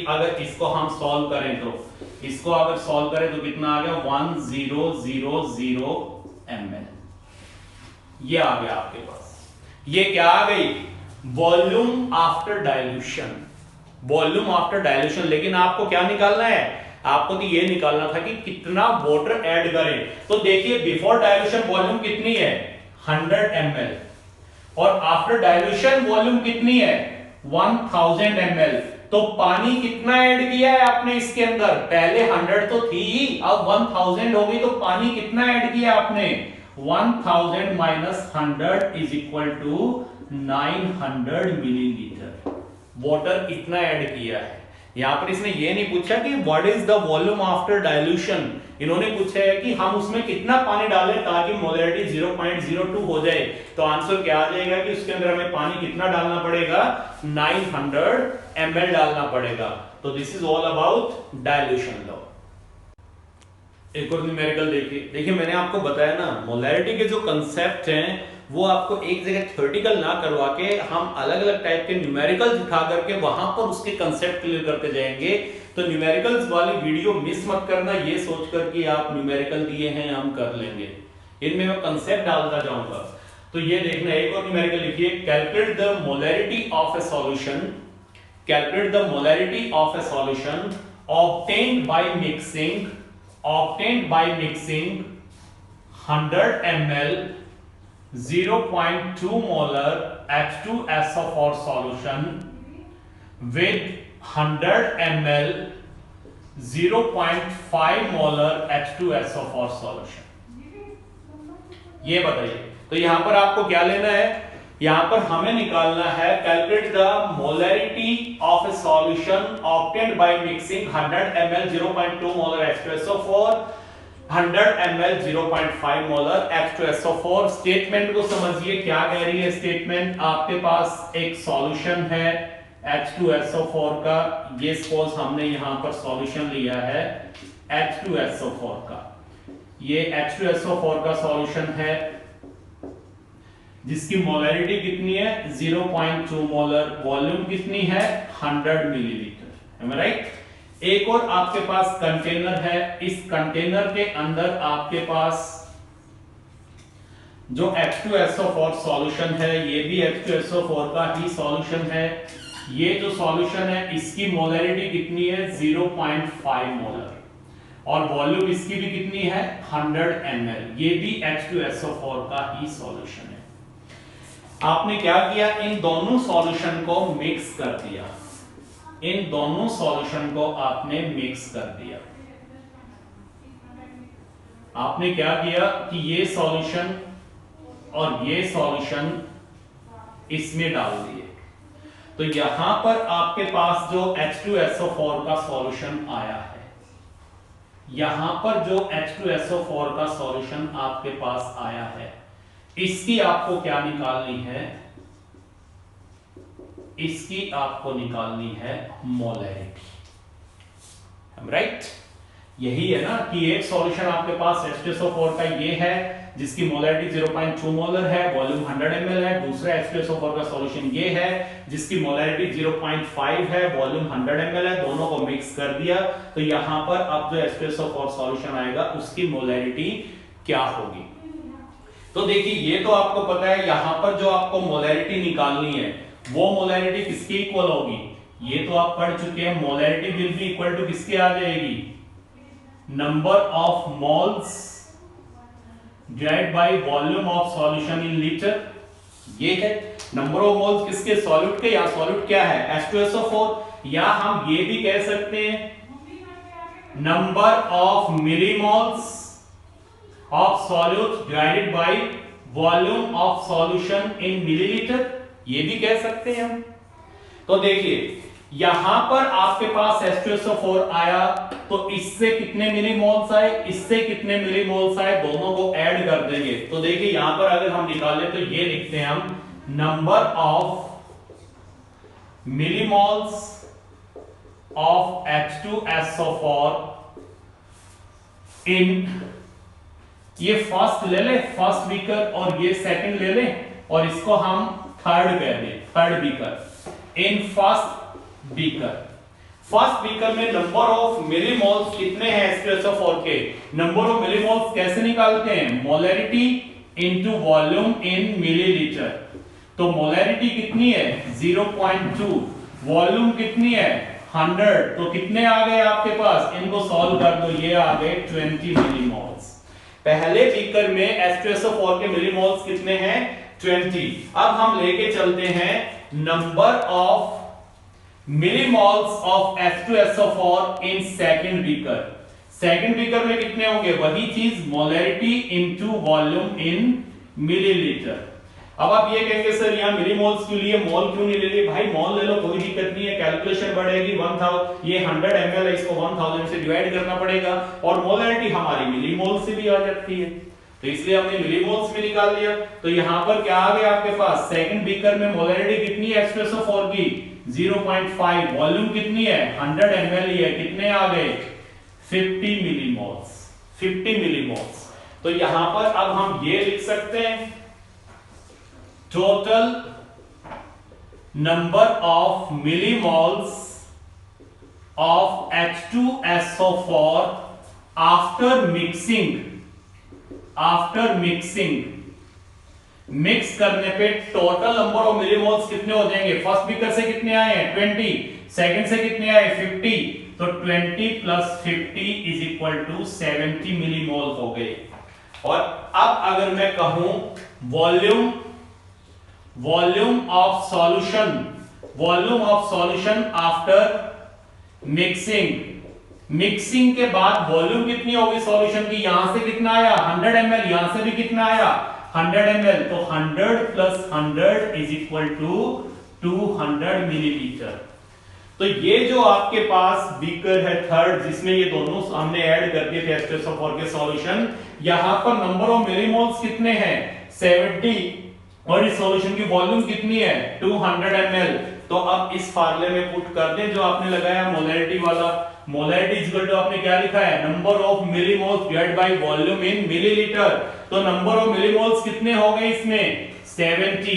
अगर इसको हम सॉल्व करें तो इसको अगर सॉल्व करें तो कितना आ गया 1000 ml। ये आ गया आपके पास, ये क्या आ गई volume after dilution, volume after dilution. लेकिन आपको क्या निकालना है, आपको तो ये निकालना था कि कितना वाटर ऐड करें। तो देखिए बिफोर डाइल्यूशन वॉल्यूम कितनी है 100 ml और आफ्टर डाइल्यूशन वॉल्यूम कितनी है 1000 ml। तो पानी कितना ऐड किया है आपने इसके अंदर, पहले 100 तो थी ही, अब 1000 हो गई, तो पानी कितना ऐड किया आपने 1000 minus 100 is equal to 900 millilitre water इतना ऐड किया है। यहां पर इसने ये नहीं पूछा कि what is the volume after dilution, इन्होंने पूछा है कि हम उसमें कितना पानी डालें ताकि मोलैरिटी 0.02 हो जाए। तो आंसर क्या आ जाएगा कि उसके अंदर हमें पानी कितना डालना पड़ेगा 900 ml डालना पड़ेगा। तो this is all about dilution law. एक और न्यूमेरिकल देखिए मैंने आपको बताया ना मोलैरिटी के जो कंसेप्ट हैं वो आपको एक जगह थ्योरेटिकल ना करवा के हम अलग अलग टाइप के न्यूमेरिकल्स दिखा करके वहां पर उसके कंसेप्ट क्लियर करते जाएंगे। तो न्यूमेरिकल्स वाली वीडियो मिस मत करना, ये सोचकर कि आप न्यूमेरिकल दिए हैं हम कर लेंगे, इनमें मैं कंसेप्ट डालता जाऊंगा। तो ये देखना, एक और न्यूमेरिकल लिखिए, calculate the molarity of A solution, calculate the molarity of A solution obtained by mixing 100 ml 0.2 molar H2SO4 solution with 100 ml 0.5 molar H2SO4 solution। ये बताइए, तो यहां पर आपको क्या लेना है, यहां पर हमें निकालना है calculate the molarity of A solution obtained by mixing 100 ml 0.2 molar H2SO4 100 ml 0.5 molar H2SO4। Statement को समझिए क्या कह रही है स्टेटमेंट, आपके पास एक सॉल्यूशन है H2SO4 का, ये सपोज हमने यहां पर सॉल्यूशन लिया है H2SO4 का, ये H2SO4 का सॉल्यूशन है जिसकी मोलैरिटी कितनी है 0.2 मोलर, वॉल्यूम कितनी है 100 मिलीलीटर, है राइट। एक और आपके पास कंटेनर है, इस कंटेनर के अंदर आपके पास जो H2SO4 सॉल्यूशन है, ये भी H2SO4 का ही सॉल्यूशन है। ये जो सॉल्यूशन है इसकी मोलैरिटी कितनी है 0.5 मोलर और वॉल्यूम इसकी भी कितनी है 100 ml, ये भी H2SO4 का ही सॉल्यूशन है। आपने क्या किया, इन दोनों सॉल्यूशन को मिक्स कर दिया, इन दोनों सॉल्यूशन को आपने मिक्स कर दिया। आपने क्या किया कि ये सॉल्यूशन और ये सॉल्यूशन इसमें डाल दिए, तो यहां पर आपके पास जो H2SO4 का सॉल्यूशन आया है, यहां पर जो H2SO4 का सॉल्यूशन आपके पास आया है, इसकी आपको क्या निकालनी है, इसकी आपको निकालनी है मोलैरिटी, राइट। यही है ना कि एक सॉल्यूशन आपके पास H2SO4 का ये है जिसकी मोलैरिटी 0.2 मोलर है, वॉल्यूम 100 ml है। दूसरा H2SO4 का सॉल्यूशन ये है जिसकी मोलैरिटी 0.5 है, वॉल्यूम 100 ml है। दोनों को मिक्स कर दिया तो यहां पर अब जो H2SO4 सॉल्यूशन आएगा उसकी मोलैरिटी क्या होगी। तो देखिए ये तो आपको पता है, यहां पर जो आपको मोलैरिटी निकालनी है वो मोलैरिटी किसके इक्वल होगी, ये तो आप पढ़ चुके हैं। Molarity will be equal to किसके आ जाएगी, number of moles divide by volume of solution in litre. ये है नंबर ऑफ मोल्स किसके, सॉल्यूट के, या सॉल्यूट क्या है H2SO4, या हम ये भी कह सकते हैं number of millimoles of solute divided by volume of solution in millilitre, ये भी कह सकते हैं हम। तो देखिए यहां पर आपके पास H2SO4 आया तो इससे कितने मिलीमोल्स आए, इससे कितने मिलीमोल्स आए, दोनों को ऐड कर देंगे। तो देखिए यहां पर अगर हम निकालें तो ये लिखते हैं हम number of millimoles of H2SO4 इन, ये फर्स्ट ले ले, फर्स्ट बीकर, और ये सेकंड ले ले और इसको हम थर्ड कह दें, third beaker. In first beaker, first beaker में नंबर ऑफ मिलीमोल्स कितने हैं H2SO4 के, नंबर ऑफ मिलीमोल्स कैसे निकालते हैं, molarity into volume in millilitre. तो मोलैरिटी कितनी है 0.2, वॉल्यूम कितनी है 100, तो कितने आ गए आपके पास, इनको सॉल्व कर दो, ये आ गए 20 मिलीमोल्स। पहले बीकर में H2SO4 के मिलीमोल्स कितने हैं 20। अब हम लेके चलते हैं number of millimoles of H2SO4 in second beaker. Second beaker में कितने होंगे, वही चीज molarity into volume in millilitre. अब आप ये कहेंगे सर यहां मिलीमोल्स के लिए मोल क्यों नहीं ले लिए, भाई मोल ले लो कोई दिक्कत नहीं है, कैलकुलेशन बढ़ेगी 1000, ये 100 ml है, इसको 1000 से डिवाइड करना पड़ेगा और मोलैरिटी हमारी मिलीमोल से भी आ जाती है, तो इसलिए हमने मिलीमोल्स में निकाल लिया। तो यहां पर क्या आ गया आपके पास, सेकंड बीकर में मोलैरिटी कितनी है H2SO4 की 0.5, वॉल्यूम कितनी है 100 ml ही है, कितने आ गए 50 मिलीमोल्स, 50 मिलीमोल्स। तो यहां पर अब हम ये लिख सकते हैं total number of millimoles of H2SO4 after mixing, after mixing, mix करने पे टोटल नंबर ऑफ मिलीमोल्स कितने हो जाएंगे, फर्स्ट बीकर से कितने आए हैं 20, सेकंड से कितने आए 50, तो 20 plus 50 is equal to 70 millimole हो गए। और अब अगर मैं कहूं volume, volume of solution, volume of solution after mixing, mixing के बाद वॉल्यूम कितनी होगी सॉल्यूशन की, यहां से कितना आया 100 ml, यहां से भी कितना आया 100 ml, तो 100 plus 100 is equal to 200 millilitre. तो ये जो आपके पास बीकर है थर्ड जिसमें ये दोनों हमने ऐड कर दिए थे H2SO4 के सॉल्यूशन, यहां पर नंबर ऑफ मिलीमोल्स कितने हैं 70 और इस सॉल्यूशन की वॉल्यूम कितनी है 200 ml। तो अब इस फार्मूले में पुट कर दें जो आपने लगाया मोलैरिटी वाला, मोलैरिटी इज इक्वल टू आपने क्या लिखा है number of millimoles divided by volume in millilitre. तो नंबर ऑफ मिलीमोल्स कितने हो गए इसमें 70,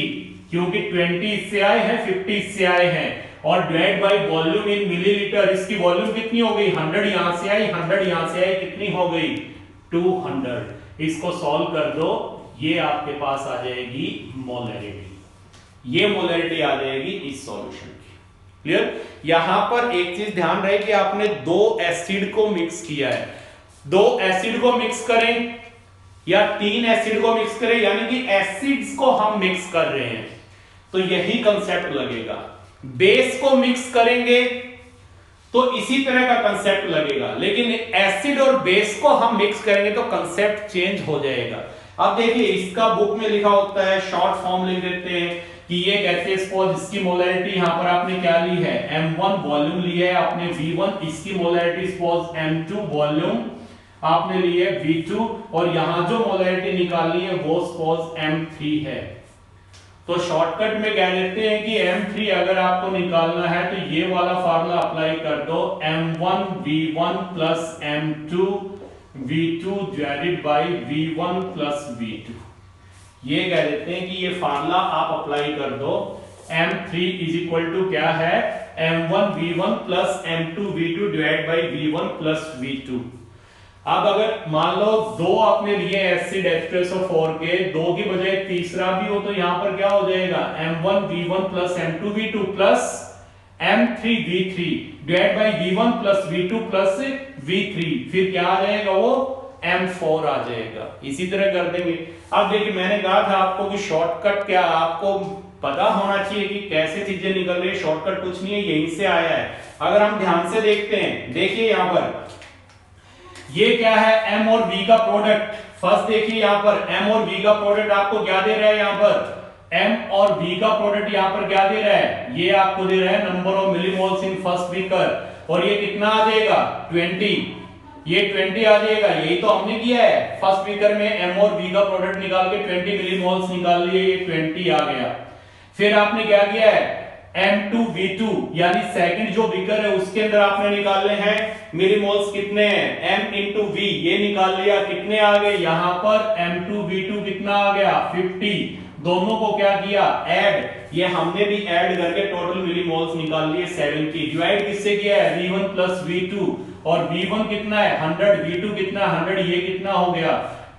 क्योंकि 20 इससे आए हैं 50 इससे आए हैं, और divide by volume in millilitre, इसकी वॉल्यूम कितनी हो गई 100 यहां से आई 100 यहां से आई, कितनी हो गई 200। इसको सॉल्व कर दो, ये आपके पास आ जाएगी मोलैरिटी, ये मोलैरिटी आ जाएगी इस सॉल्यूशन की। क्लियर। यहां पर एक चीज ध्यान रहे कि आपने दो एसिड को मिक्स किया है, दो एसिड को मिक्स करें या 3 एसिड को मिक्स करें, यानी कि एसिड्स को हम मिक्स कर रहे हैं तो यही कंसेप्ट लगेगा। बेस को मिक्स करेंगे तो इसी तरह का कंसेप्ट लगेगा, लेकिन एसिड और बेस को हम मिक्स करेंगे तो कंसेप्ट चेंज हो जाएगा। अब देखिए इसका बुक में लिखा होता है, शॉर्ट फॉर्म लिख देते हैं कि ये कैसे, सपोज इसकी मोलैरिटी यहां पर आपने क्या ली है M1 वॉल्यूम लिया है आपने V1, इसकी मोलैरिटी सपोज M2 वॉल्यूम आपने ली है V2, और यहां जो मोलैरिटी निकाली है वो सपोज M3 है। तो शॉर्टकट में कह देते हैं कि M3 अगर आपको निकालना है तो ये वाला फार्मूला अप्लाई कर दो, M1V1 plus M2V2 divided by V1 plus V2। ये कह देते हैं कि ये फार्मूला आप अप्लाई कर दो। M3 इज इक्वल टू क्या है, M1V1 plus M2V2 divide by V1 plus V2। अब अगर मान लो दो आपने लिए एसिड H2SO4 के, दो की बजाय तीसरा भी हो तो यहां पर क्या हो जाएगा, M1V1 plus M2V2 plus M3V3 divide by V1 plus V2 plus V3, फिर क्या आ जाएगा, वो M4 आ जाएगा। इसी तरह कर देंगे। अब देखिए मैंने कहा था आपको कि शॉर्टकट क्या, आपको पता होना चाहिए कि कैसे चीजें निकल रही है। शॉर्टकट कुछ नहीं है, यहीं से आया है। अगर हम ध्यान से देखते हैं, देखिए यहां पर ये क्या है, M और V का प्रोडक्ट। फर्स्ट देखिए यहां पर M और V का प्रोडक्ट आपको क्या दे रहा है, यहां पर M और V का प्रोडक्ट यहां पर क्या दे रहा है, ये आपको दे रहा है number of millimoles in first beaker, और ये कितना आ जाएगा 20, ये 20 आ जाएगा। यही तो हमने किया है, फर्स्ट बीकर में M और V का प्रोडक्ट निकाल के 20 मिलीमोल्स निकाल लिए, ये 20 आ गया। फिर आपने क्या किया है, M2V2 यानी सेकंड जो बीकर है उसके अंदर आपने निकालने हैं मिलीमोल्स कितने हैं, M इंटू V, ये निकाल लिया, कितने आ गए यहां पर M2V2 कितना आ गया 50। दोनों को क्या किया, ऐड, ये हमने भी ऐड करके टोटल मिलीमोल्स निकाल लिए 70। डिवाइड किससे किया है, V1 प्लस V2, और V1 कितना है 100, V2 कितना 100, ये कितना हो गया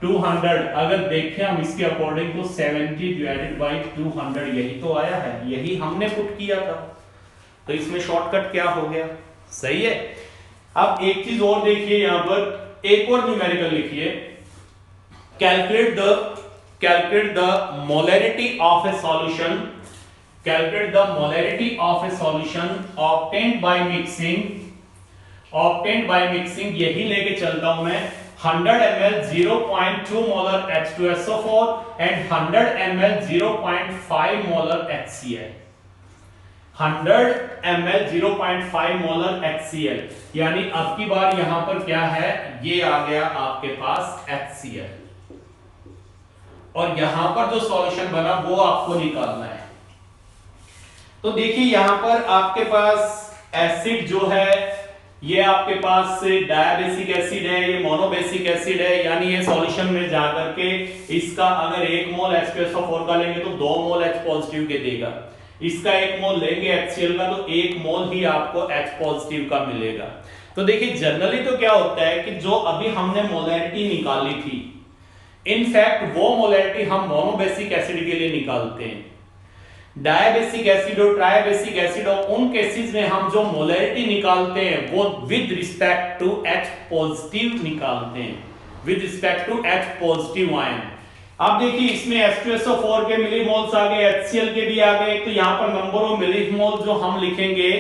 200। अगर देखें हम इसके अकॉर्डिंग तो 70 डिवाइडेड बाई 200 यही तो आया है, यही हमने पुट किया था। तो इसमें शॉर्टकट क्या हो गया, सही है। अब एक चीज और देखिए, यहां पर एक और न्यूमेरिकल लिखिए, calculate the molarity of A solution, calculate the molarity of A solution obtained by mixing, यही लेके चलता हूं मैं। 100 ml 0.2 molar H2SO4 and 100 ml 0.5 molar HCl, 100 ml 0.5 molar HCl, यानी अब की बार यहां पर क्या है, ये आ गया आपके पास HCl, और यहां पर जो सॉल्यूशन बना वो आपको निकालना है। तो देखिए यहां पर आपके पास एसिड जो है, ये आपके पास डायबेसिक एसिड है, ये मोनोबेसिक एसिड है, यानी ये सॉल्यूशन में जाकर के इसका अगर 1 मोल H2SO4 का लेंगे तो 2 मोल H पॉजिटिव के देगा, इसका 1 मोल लेंगे HCl का तो 1 मोल ही आपको H पॉजिटिव का मिलेगा। तो देखिए जनरली तो क्या होता है कि जो अभी हमने मोलैरिटी निकाली थी, इनफैक्ट वो मोलैरिटी हम मोनोबेसिक एसिड के लिए निकालते हैं। डायबेसिक एसिड और ट्राइबेसिक एसिड और उन केसेस में हम जो मोलैरिटी निकालते हैं वो with respect to H positive निकालते हैं, with respect to H positive ion. अब देखिए इसमें H2SO4 के मिलीमोल्स आ गए, HCl के भी आ गए, तो यहां पर नंबर ऑफ मिलीमोल जो हम लिखेंगे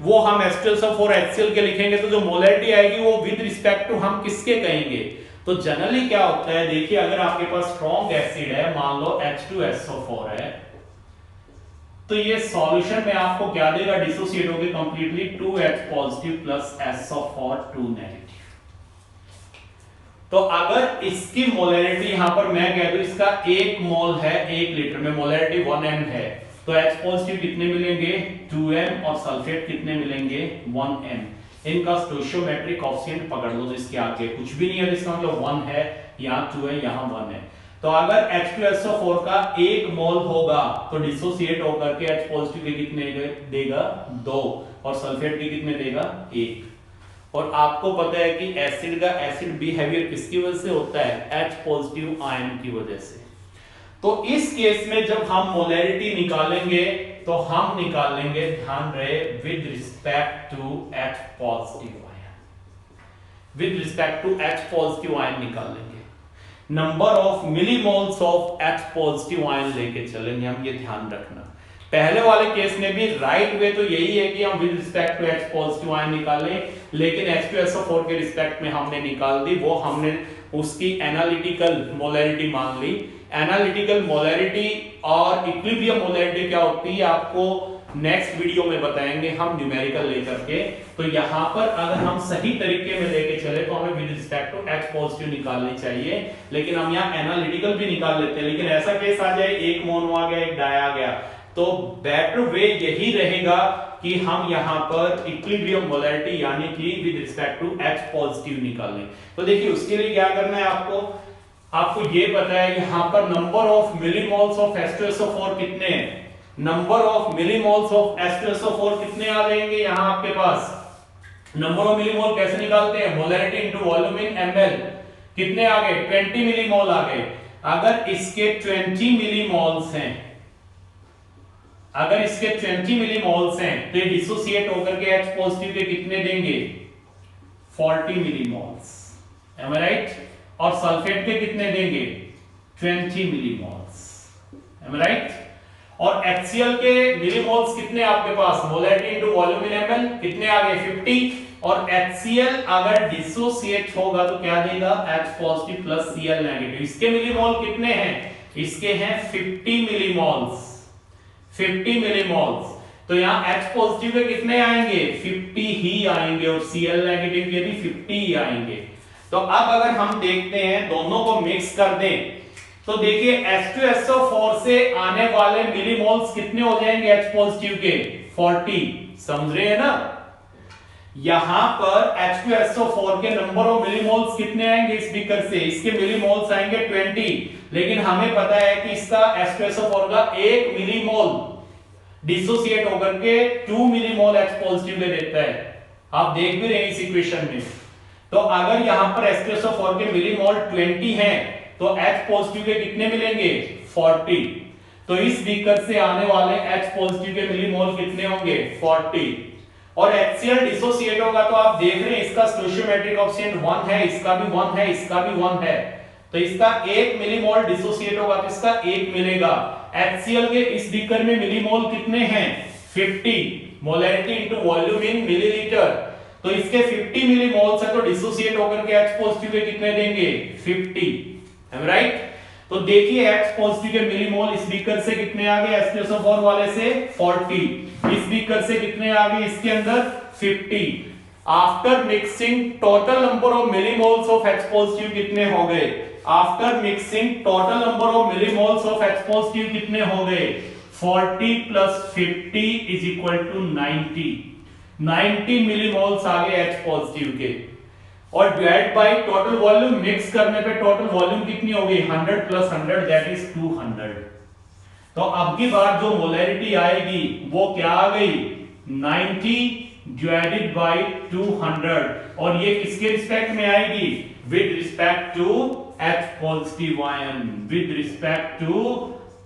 वो हम H2SO4 HCl के लिखेंगे, तो जो मोलैरिटी आएगी वो विद रिस्पेक्ट टू हम किसके कहेंगे। तो जनरली क्या होता है, देखिए अगर आपके पास स्ट्रॉन्ग एसिड है, मान लो H2SO4 है, तो ये सॉल्यूशन में आपको क्या देगा, डिसोसिएट होके completely 2H positive plus SO4 2 negative. तो अगर इसकी मोलैरिटी यहां पर मैं कह दूं इसका 1 मोल है 1 लीटर में, मोलैरिटी 1m है, तो H पॉजिटिव कितने मिलेंगे 2m, और सल्फेट कितने मिलेंगे 1m। इनका स्टोइचियोमेट्रिक कोएफिशिएंट पकड़ लो, तो इसके आगे कुछ भी नहीं है, इसका मतलब 1 है, यहां 2 है, यहां 1 है। तो अगर H2SO4 का 1 मोल होगा तो डिसोसिएट होकर के H पॉजिटिव के कितने देगा 2, और सल्फेट के कितने देगा 1। और आपको पता है कि एसिड का एसिड बिहेवियर किसकी वजह से होता है, H पॉजिटिव आयन की वजह से। तो इस केस में जब हम मोलैरिटी निकालेंगे तो हम निकालेंगे, ध्यान रहे, with respect to H positive ion, with respect to H positive ion निकालेंगे, number of millimoles of H positive ion लेके चलेंगे हम, ये ध्यान रखना। पहले वाले केस में भी राइट वे तो यही है कि हम with respect to H positive ion निकालें, लेकिन H2SO4 के रिस्पेक्ट में हमने निकाल दी, वो हमने उसकी एनालिटिकल मोलैरिटी मान ली। एनालिटिकल मोलैरिटी और इक्विलिब्रियम मोलैरिटी क्या होती है, आपको नेक्स्ट वीडियो में बताएंगे हम न्यूमेरिकल लेकर के। तो यहां पर अगर हम सही तरीके में लेके चले तो हमें with respect to H positive निकालनी चाहिए, लेकिन हम यहाँ एनालिटिकल भी निकाल लेते हैं। लेकिन ऐसा केस आ जाए एक मोनो आ गया एक डाई आ गया, तो बेटर वे यही रहेगा कि हम यहां पर इक्विलिब्रियम मोलैरिटी यानी कि with respect to H positive निकालें। तो देखिए उसके लिए क्या करना है, आपको ये पता है यहां पर number of millimoles of H2SO4 कितने हैं, number of millimoles of H2SO4 कितने आ जाएंगे यहां आपके पास। नंबर ऑफ मिलीमोल कैसे निकालते हैं, molarity into volume in ml, कितने आ गए 20 मिलीमोल आ गए। अगर इसके 20 मिलीमोल्स हैं, अगर इसके 20 मिलीमोल्स हैं तो ये डिसोसिएट होकर के H पॉजिटिव के कितने देंगे 40 मिलीमोल्स, एम आई राइट। और सल्फेट के कितने देंगे 20 मिलीमोल्स, एम आई राइट। और HCl के मिलीमोल्स कितने आपके पास, molarity into volume in ml कितने आ गए 50। और HCl अगर डिसोसिएट होगा तो क्या देगा H positive plus Cl negative. इसके मिलीमोल कितने हैं, इसके हैं 50 मिलीमोल्स, 50 मिलीमोल्स। तो यहां H पॉजिटिव के कितने आएंगे 50 ही आएंगे और Cl नेगेटिव के भी 50 ही आएंगे। तो अब अगर हम देखते हैं दोनों को मिक्स कर दें तो देखिए H2SO4 से आने वाले मिलीमोल्स कितने हो जाएंगे H पॉजिटिव के 40, समझ रहे हैं ना। यहां पर H2SO4 के नंबर ऑफ मिलीमोल्स कितने आएंगे इस बीकर से, इसके मिलीमोल्स आएंगे 20, लेकिन हमें पता है कि इसका H2SO4 का 1 मिलीमोल डिसोसिएट होकर के 2 मिलीमोल H पॉजिटिव ले देता है, आप देख भी रहे हैं इस इक्वेशन में। तो अगर यहां पर H2SO4 के मिलीमोल 20 हैं तो H पॉजिटिव के कितने मिलेंगे 40। तो इस बीकर से आने वाले H पॉजिटिव के मिलीमोल कितने होंगे 40। और HCl डिसोसिएट होगा तो आप देख रहे हैं इसका स्टोइचियोमेट्रिक कोएफिशिएंट 1 है, इसका भी 1 है, इसका भी 1 है। तो इसका 1 मिलीमोल डिसोसिएट होगा तो इसका 1 मिलेगा। HCl के इस बीकर में मिलीमोल कितने हैं 50, molarity into volume in millilitre. तो इसके 50 मिलीमोल्स है तो डिसोसिएट होकर के H पॉजिटिव के कितने देंगे 50, है राइट। तो देखिए H पॉजिटिव के मिलीमोल इस बीकर से कितने आ गए H2SO4 वाले से 40, इस बीकर से कितने आ गए इसके अंदर 50। After mixing total number of millimoles of H positive कितने हो गए, after mixing total number of millimoles of H positive कितने हो गए 40 plus 50 is equal to 90 millimoles आ गए H पॉजिटिव के। और divide by total volume, mix करने पे टोटल वॉल्यूम कितनी हो गई 100 प्लस 100 दैट इज 200। तो अब की बार जो मोलैरिटी आएगी वो क्या आ गई 90 डिवाइडेड बाय 200, और ये किसके रिस्पेक्ट में आएगी with respect to H positive ion, with respect to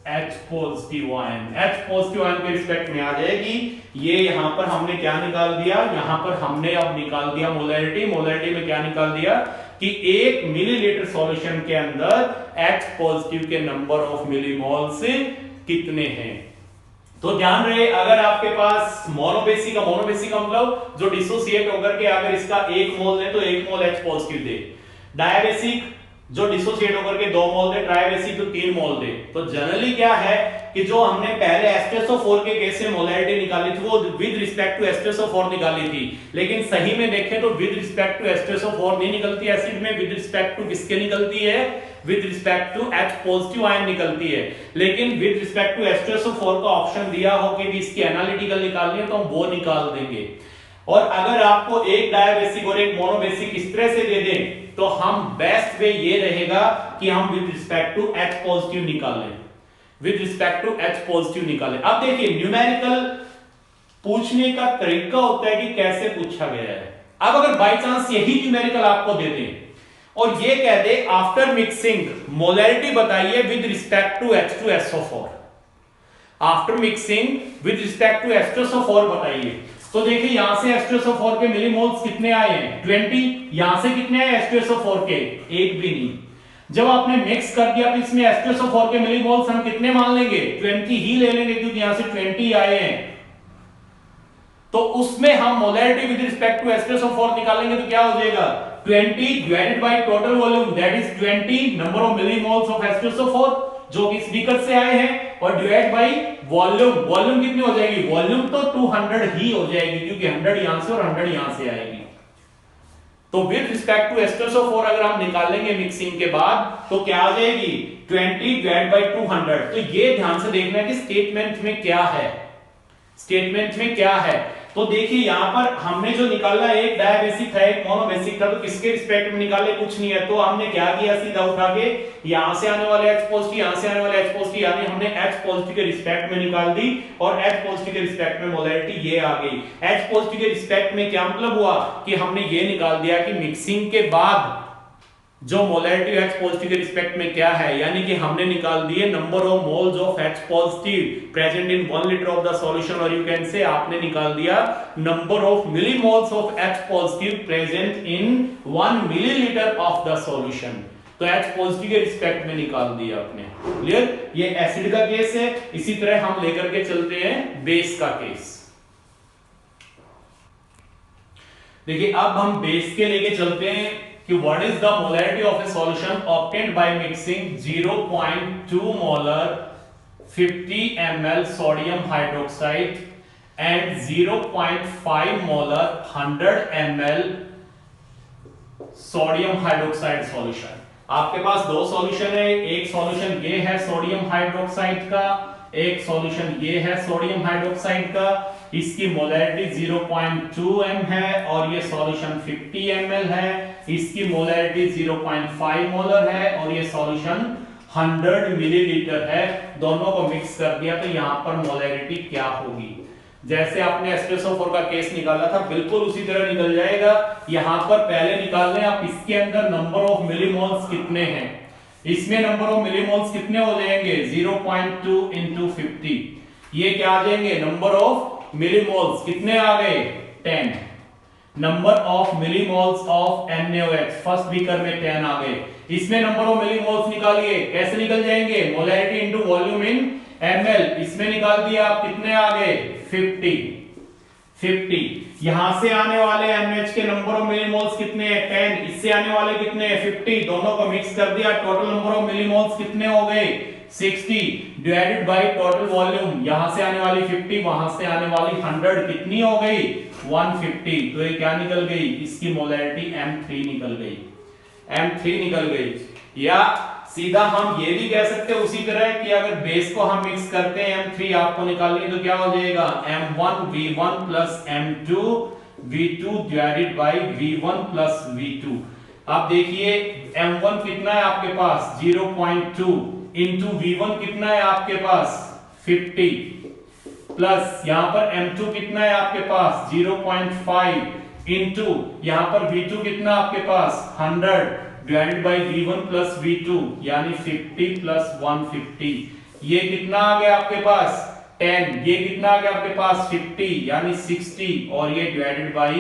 H positive ion, H positive ion के रिस्पेक्ट में आ जाएगी। ये यहां पर हमने क्या निकाल दिया, यहां पर हमने अब निकाल दिया मोलैरिटी। मोलैरिटी में क्या निकाल दिया कि 1 मिलीलीटर सॉल्यूशन के अंदर H पॉजिटिव के नंबर ऑफ मिलीमोल्स कितने हैं। तो ध्यान रहे अगर आपके पास मोनोबेसिक का मतलब जो डिसोसिएट होकर के अगर इसका 1 मोल है तो 1 मोल H पॉजिटिव दे, डायबेसिक जो डिसोसिएट होकर के 2 मोल दे, ट्राइबेसिक तो 3 मोल दे। तो जनरली क्या है कि जो हमने पहले H2SO4 के केस से मोलैरिटी निकाली थी वो विद रिस्पेक्ट टू H2SO4 निकाली थी, लेकिन सही में देखें तो विद रिस्पेक्ट टू H2SO4 नहीं निकलती एसिड में, विद रिस्पेक्ट टू किसके निकलती है with respect to H positive ion निकलती है। लेकिन विद रिस्पेक्ट टू H2SO4 का ऑप्शन दिया हो कि इसकी एनालिटिकल निकालनी है तो हम वो निकाल देंगे। और अगर आपको एक डायबेसिक और एक मोनोबेसिक इस तरह से दे दें तो हम बेस्ट वे ये रहेगा कि हम with respect to H positive निकालें, with respect to H positive निकालें। अब देखिए न्यूमेरिकल पूछने का तरीका होता है कि कैसे पूछा गया है। अब अगर बाय चांस यही न्यूमेरिकल आपको दे दें और ये कह दे आफ्टर मिक्सिंग मोलैरिटी बताइए with respect to H2SO4, after mixing with respect to H2SO4 बताइए। तो देखिए यहां से H2SO4 के मिलीमोल्स कितने आए हैं 20, यहां से कितने आए H2SO4 के एक भी नहीं। जब आपने मिक्स कर दिया तो इसमें H2SO4 के मिलीमोल्स हम कितने मान लेंगे 20 ही ले लेंगे क्योंकि यहां से 20 आए हैं। तो उसमें हम molarity with respect to H2SO4 निकालेंगे तो क्या हो जाएगा 20 divided by total volume that is 20 number of millimoles of H2SO4। जो कि इस बीकर से आए हैं, और डिवाइड बाई वॉल्यूम। वॉल्यूम कितनी हो जाएगी? वॉल्यूम तो 200 ही हो जाएगी, क्योंकि 100 यहां से और 100 यहां से आएगी। तो विद रिस्पेक्ट टू H2SO4 अगर हम निकालेंगे मिक्सिंग के बाद तो क्या आ जाएगी? 20 डिवाइड बाई 200। तो ये ध्यान से देखना है कि स्टेटमेंट में क्या है, स्टेटमेंट में क्या है। तो देखिए यहां पर हमने जो निकाला, एक डायबेसिक था एक मोनोबेसिक था, तो किसके रिस्पेक्ट में निकाले? कुछ नहीं है। तो हमने क्या किया, सीधा उठा के यहां से आने वाले H पॉजिटिव, यहां से आने वाले H पॉजिटिव, यानी हमने H पॉजिटिव के रिस्पेक्ट में निकाल दी, और H पॉजिटिव के रिस्पेक्ट में मोलैरिटी ये आ गई। H पॉजिटिव के रिस्पेक्ट में क्या मतलब हुआ कि हमने ये निकाल दिया कि मिक्सिंग के बाद जो मोलैरिटी H पॉजिटिव के रिस्पेक्ट में क्या है, यानी कि हमने निकाल दिए number of moles of H positive present in 1 litre of the solution, और यू कैन से आपने निकाल दिया number of millimoles of H positive present in 1 millilitre of the solution. तो H पॉजिटिव के रिस्पेक्ट में निकाल दिया आपने। क्लियर? ये एसिड का केस है। इसी तरह हम लेकर के चलते हैं बेस का केस। देखिए अब हम बेस के लेके चलते हैं कि what is the molarity of A solution obtained by mixing 0.2 molar 50 ml sodium hydroxide and 0.5 molar 100 ml sodium hydroxide solution. आपके पास दो सॉल्यूशन है, एक सॉल्यूशन ये है सोडियम हाइड्रोक्साइड का, एक सॉल्यूशन ये है सोडियम हाइड्रोक्साइड का। इसकी मोलैरिटी 0.2 m है और ये सॉल्यूशन 50 ml है। इसकी मोलैरिटी 0.5 मोलर है और ये सॉल्यूशन 100 मिलीलीटर है। दोनों को मिक्स कर दिया तो यहां पर मोलैरिटी क्या होगी? जैसे आपने H2SO4 का केस निकाला था बिल्कुल उसी तरह निकल जाएगा। यहां पर पहले निकाल लें आप इसके अंदर नंबर ऑफ मिलीमोल्स कितने हैं। इसमें नंबर ऑफ मिलीमोल्स कितने हो जाएंगे? 0.2 into 50। ये क्या आ जाएंगे? नंबर ऑफ मिलीमोल्स कितने आ गए? 10। Number of millimoles of NaOH first beaker में 10 आ गए। इसमें नंबर ऑफ मिलीमोल्स निकालिए, कैसे निकल जाएंगे? Molarity into volume in ml। इसमें निकाल दिया आप, कितने आ गए? 50। यहां से आने वाले NaOH के नंबर ऑफ मिलीमोल्स कितने हैं? 10। इससे आने वाले कितने हैं? 50। दोनों को मिक्स कर दिया, टोटल नंबर ऑफ मिलीमोल्स कितने हो गए? 60 डिवाइडेड बाय टोटल वॉल्यूम। यहां से आने वाली 50, वहां से आने वाली 100, कितनी हो गई? 150। तो ये क्या निकल गई? इसकी मोलैरिटी M3 निकल गई, M3 निकल गई। या सीधा हम ये भी कह सकते हैं उसी तरह कि अगर बेस को हम मिक्स करते हैं M3 आपको निकालनी तो क्या हो जाएगा? M1 V1 plus M2 V2 divided by V1 plus V2। अब देखिए M1 कितना है आपके पास? 0.2 इंटू V1 कितना है आपके पास? 50 प्लस यहां पर M2 कितना है आपके पास? 0.5 इंटू यहां पर V2 कितना आपके पास? 100 divided by V1 plus V2 यानी 50 प्लस 150। ये कितना आ गया आपके पास? 10। ये कितना आ गया आपके पास? 50 यानी 60, और ये डिवाइडेड बाय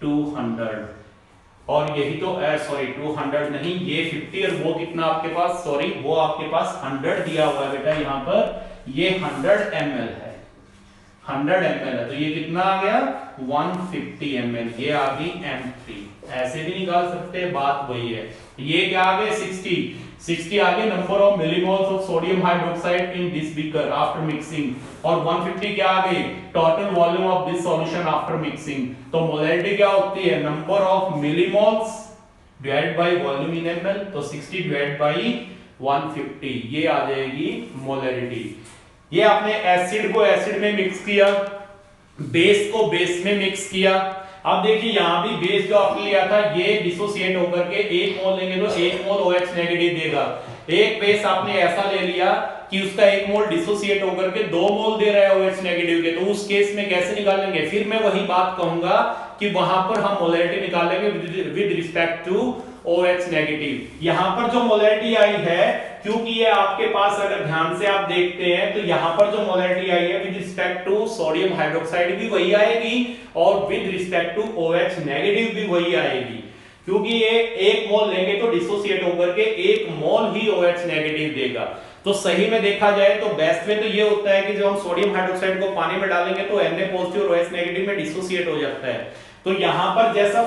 200। और यही तो 200 नहीं, ये 50 और वो कितना आपके पास? वो आपके पास 100 दिया हुआ है बेटा यहाँ पर। ये 100 ml है, 100 ml है, तो ये कितना आ गया? 150 ml। ये आ गई M3। ऐसे भी निकाल सकते हैं, बात वही है। ये क्या आ गए? 60 आ गए number of millimoles of sodium hydroxide in this beaker after mixing, और 150 क्या आ गई? Total volume of this solution after mixing. तो मोलैरिटी क्या होती है? Number of millimoles divided by volume in ml। तो 60 डिवाइडेड बाय 150 ये आ जाएगी मोलैरिटी। ये आपने एसिड को एसिड में मिक्स किया, बेस को बेस में मिक्स किया। अब देखिए यहां भी बेस जो आपने लिया था ये डिसोसिएट होकर के 1 मोल लेंगे तो 1 मोल OH नेगेटिव देगा। एक बेस आपने ऐसा ले लिया कि उसका 1 मोल डिसोसिएट होकर के 2 मोल दे रहा है OH नेगेटिव के, तो उस केस में कैसे निकालेंगे? फिर मैं वही बात कहूंगा कि वहां पर हम मोलैरिटी निकालेंगे with respect to OH negative. यहां पर जो मोलैरिटी आई है, क्योंकि ये आपके पास अगर ध्यान से आप देखते हैं तो यहां पर जो मोलैरिटी आई है with respect to sodium hydroxide भी वही आएगी और with respect to OH negative भी वही आएगी, क्योंकि ये 1 मोल लेंगे तो डिसोसिएट होकर के 1 मोल ही OH नेगेटिव देगा। तो सही में देखा जाए तो बेस्ट वे तो ये होता है कि जब हम सोडियम हाइड्रोक्साइड को पानी में डालेंगे तो Na पॉजिटिव और OH नेगेटिव में डिसोसिएट हो जाता है। तो यहां पर जैसा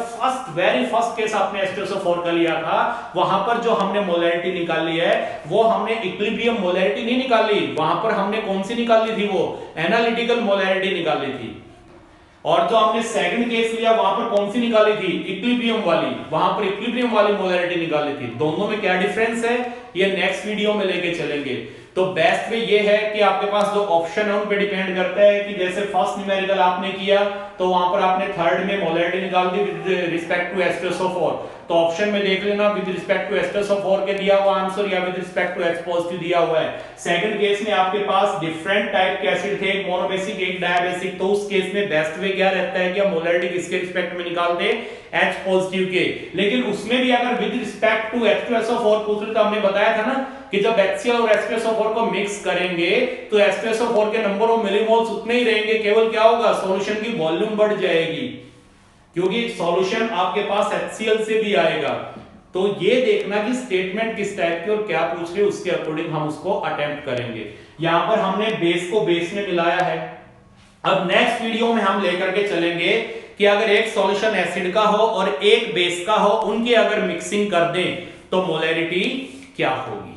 वेरी फर्स्ट केस आपने H2SO4 का लिया था, वहां पर जो हमने मोलैरिटी निकाली है वो हमने इक्विलिब्रियम मोलैरिटी नहीं निकाली, वहां पर हमने कौन सी निकाली थी, वो एनालिटिकल मोलैरिटी निकाली थी। और जो हमने सेकंड केस लिया वहां पर कौन सी निकाली थी, इक्विलिब्रियम वाली, वहां पर इक्विलिब्रियम वाली मोलैरिटी निकाली थी। दोनों में क्या डिफरेंस है ये नेक्स्ट वीडियो में लेके चलेंगे। तो बेस्ट वे ये है कि आपके पास जो ऑप्शन है उन पे डिपेंड करता है कि जैसे फर्स्ट न्यूमेरिकल आपने किया तो वहां पर आपने थर्ड में मोलैरिटी निकाल दी विद रिस्पेक्ट टू H2SO4, तो ऑप्शन में देख लेना विद रिस्पेक्ट टू H2SO4 के दिया हुआ आंसर या with respect to H positive दिया हुआ है। सेकंड केस में आपके पास डिफरेंट टाइप के एसिड थे, एक मोनोबेसिक एक डायबेसिक, तो उस केस में बेस्ट वे क्या रहता है कि हम मोलैरिटी किसके रिस्पेक्ट में निकालते हैं, H पॉजिटिव के। लेकिन उसमें भी अगर विद रिस्पेक्ट टू H2SO4 पूछ रहे तो हमने बताया था ना कि जब HCl और H2SO4 को मिक्स करेंगे तो H2SO4 के नंबर ऑफ मिलीमोल्स उतने ही रहेंगे, केवल क्या होगा सॉल्यूशन की वॉल्यूम बढ़ जाएगी क्योंकि सॉल्यूशन आपके पास HCl से भी आएगा। तो ये देखना कि स्टेटमेंट किस टाइप की और क्या पूछ रहे उसके अकॉर्डिंग हम उसको अटेम्प्ट करेंगे। यहां पर हमने बेस को बेस में मिलाया है। अब नेक्स्ट वीडियो में हम लेकर के चलेंगे कि अगर एक सॉल्यूशन एसिड का हो और एक बेस का हो, उनकी अगर मिक्सिंग कर दें तो मोलैरिटी क्या होगी।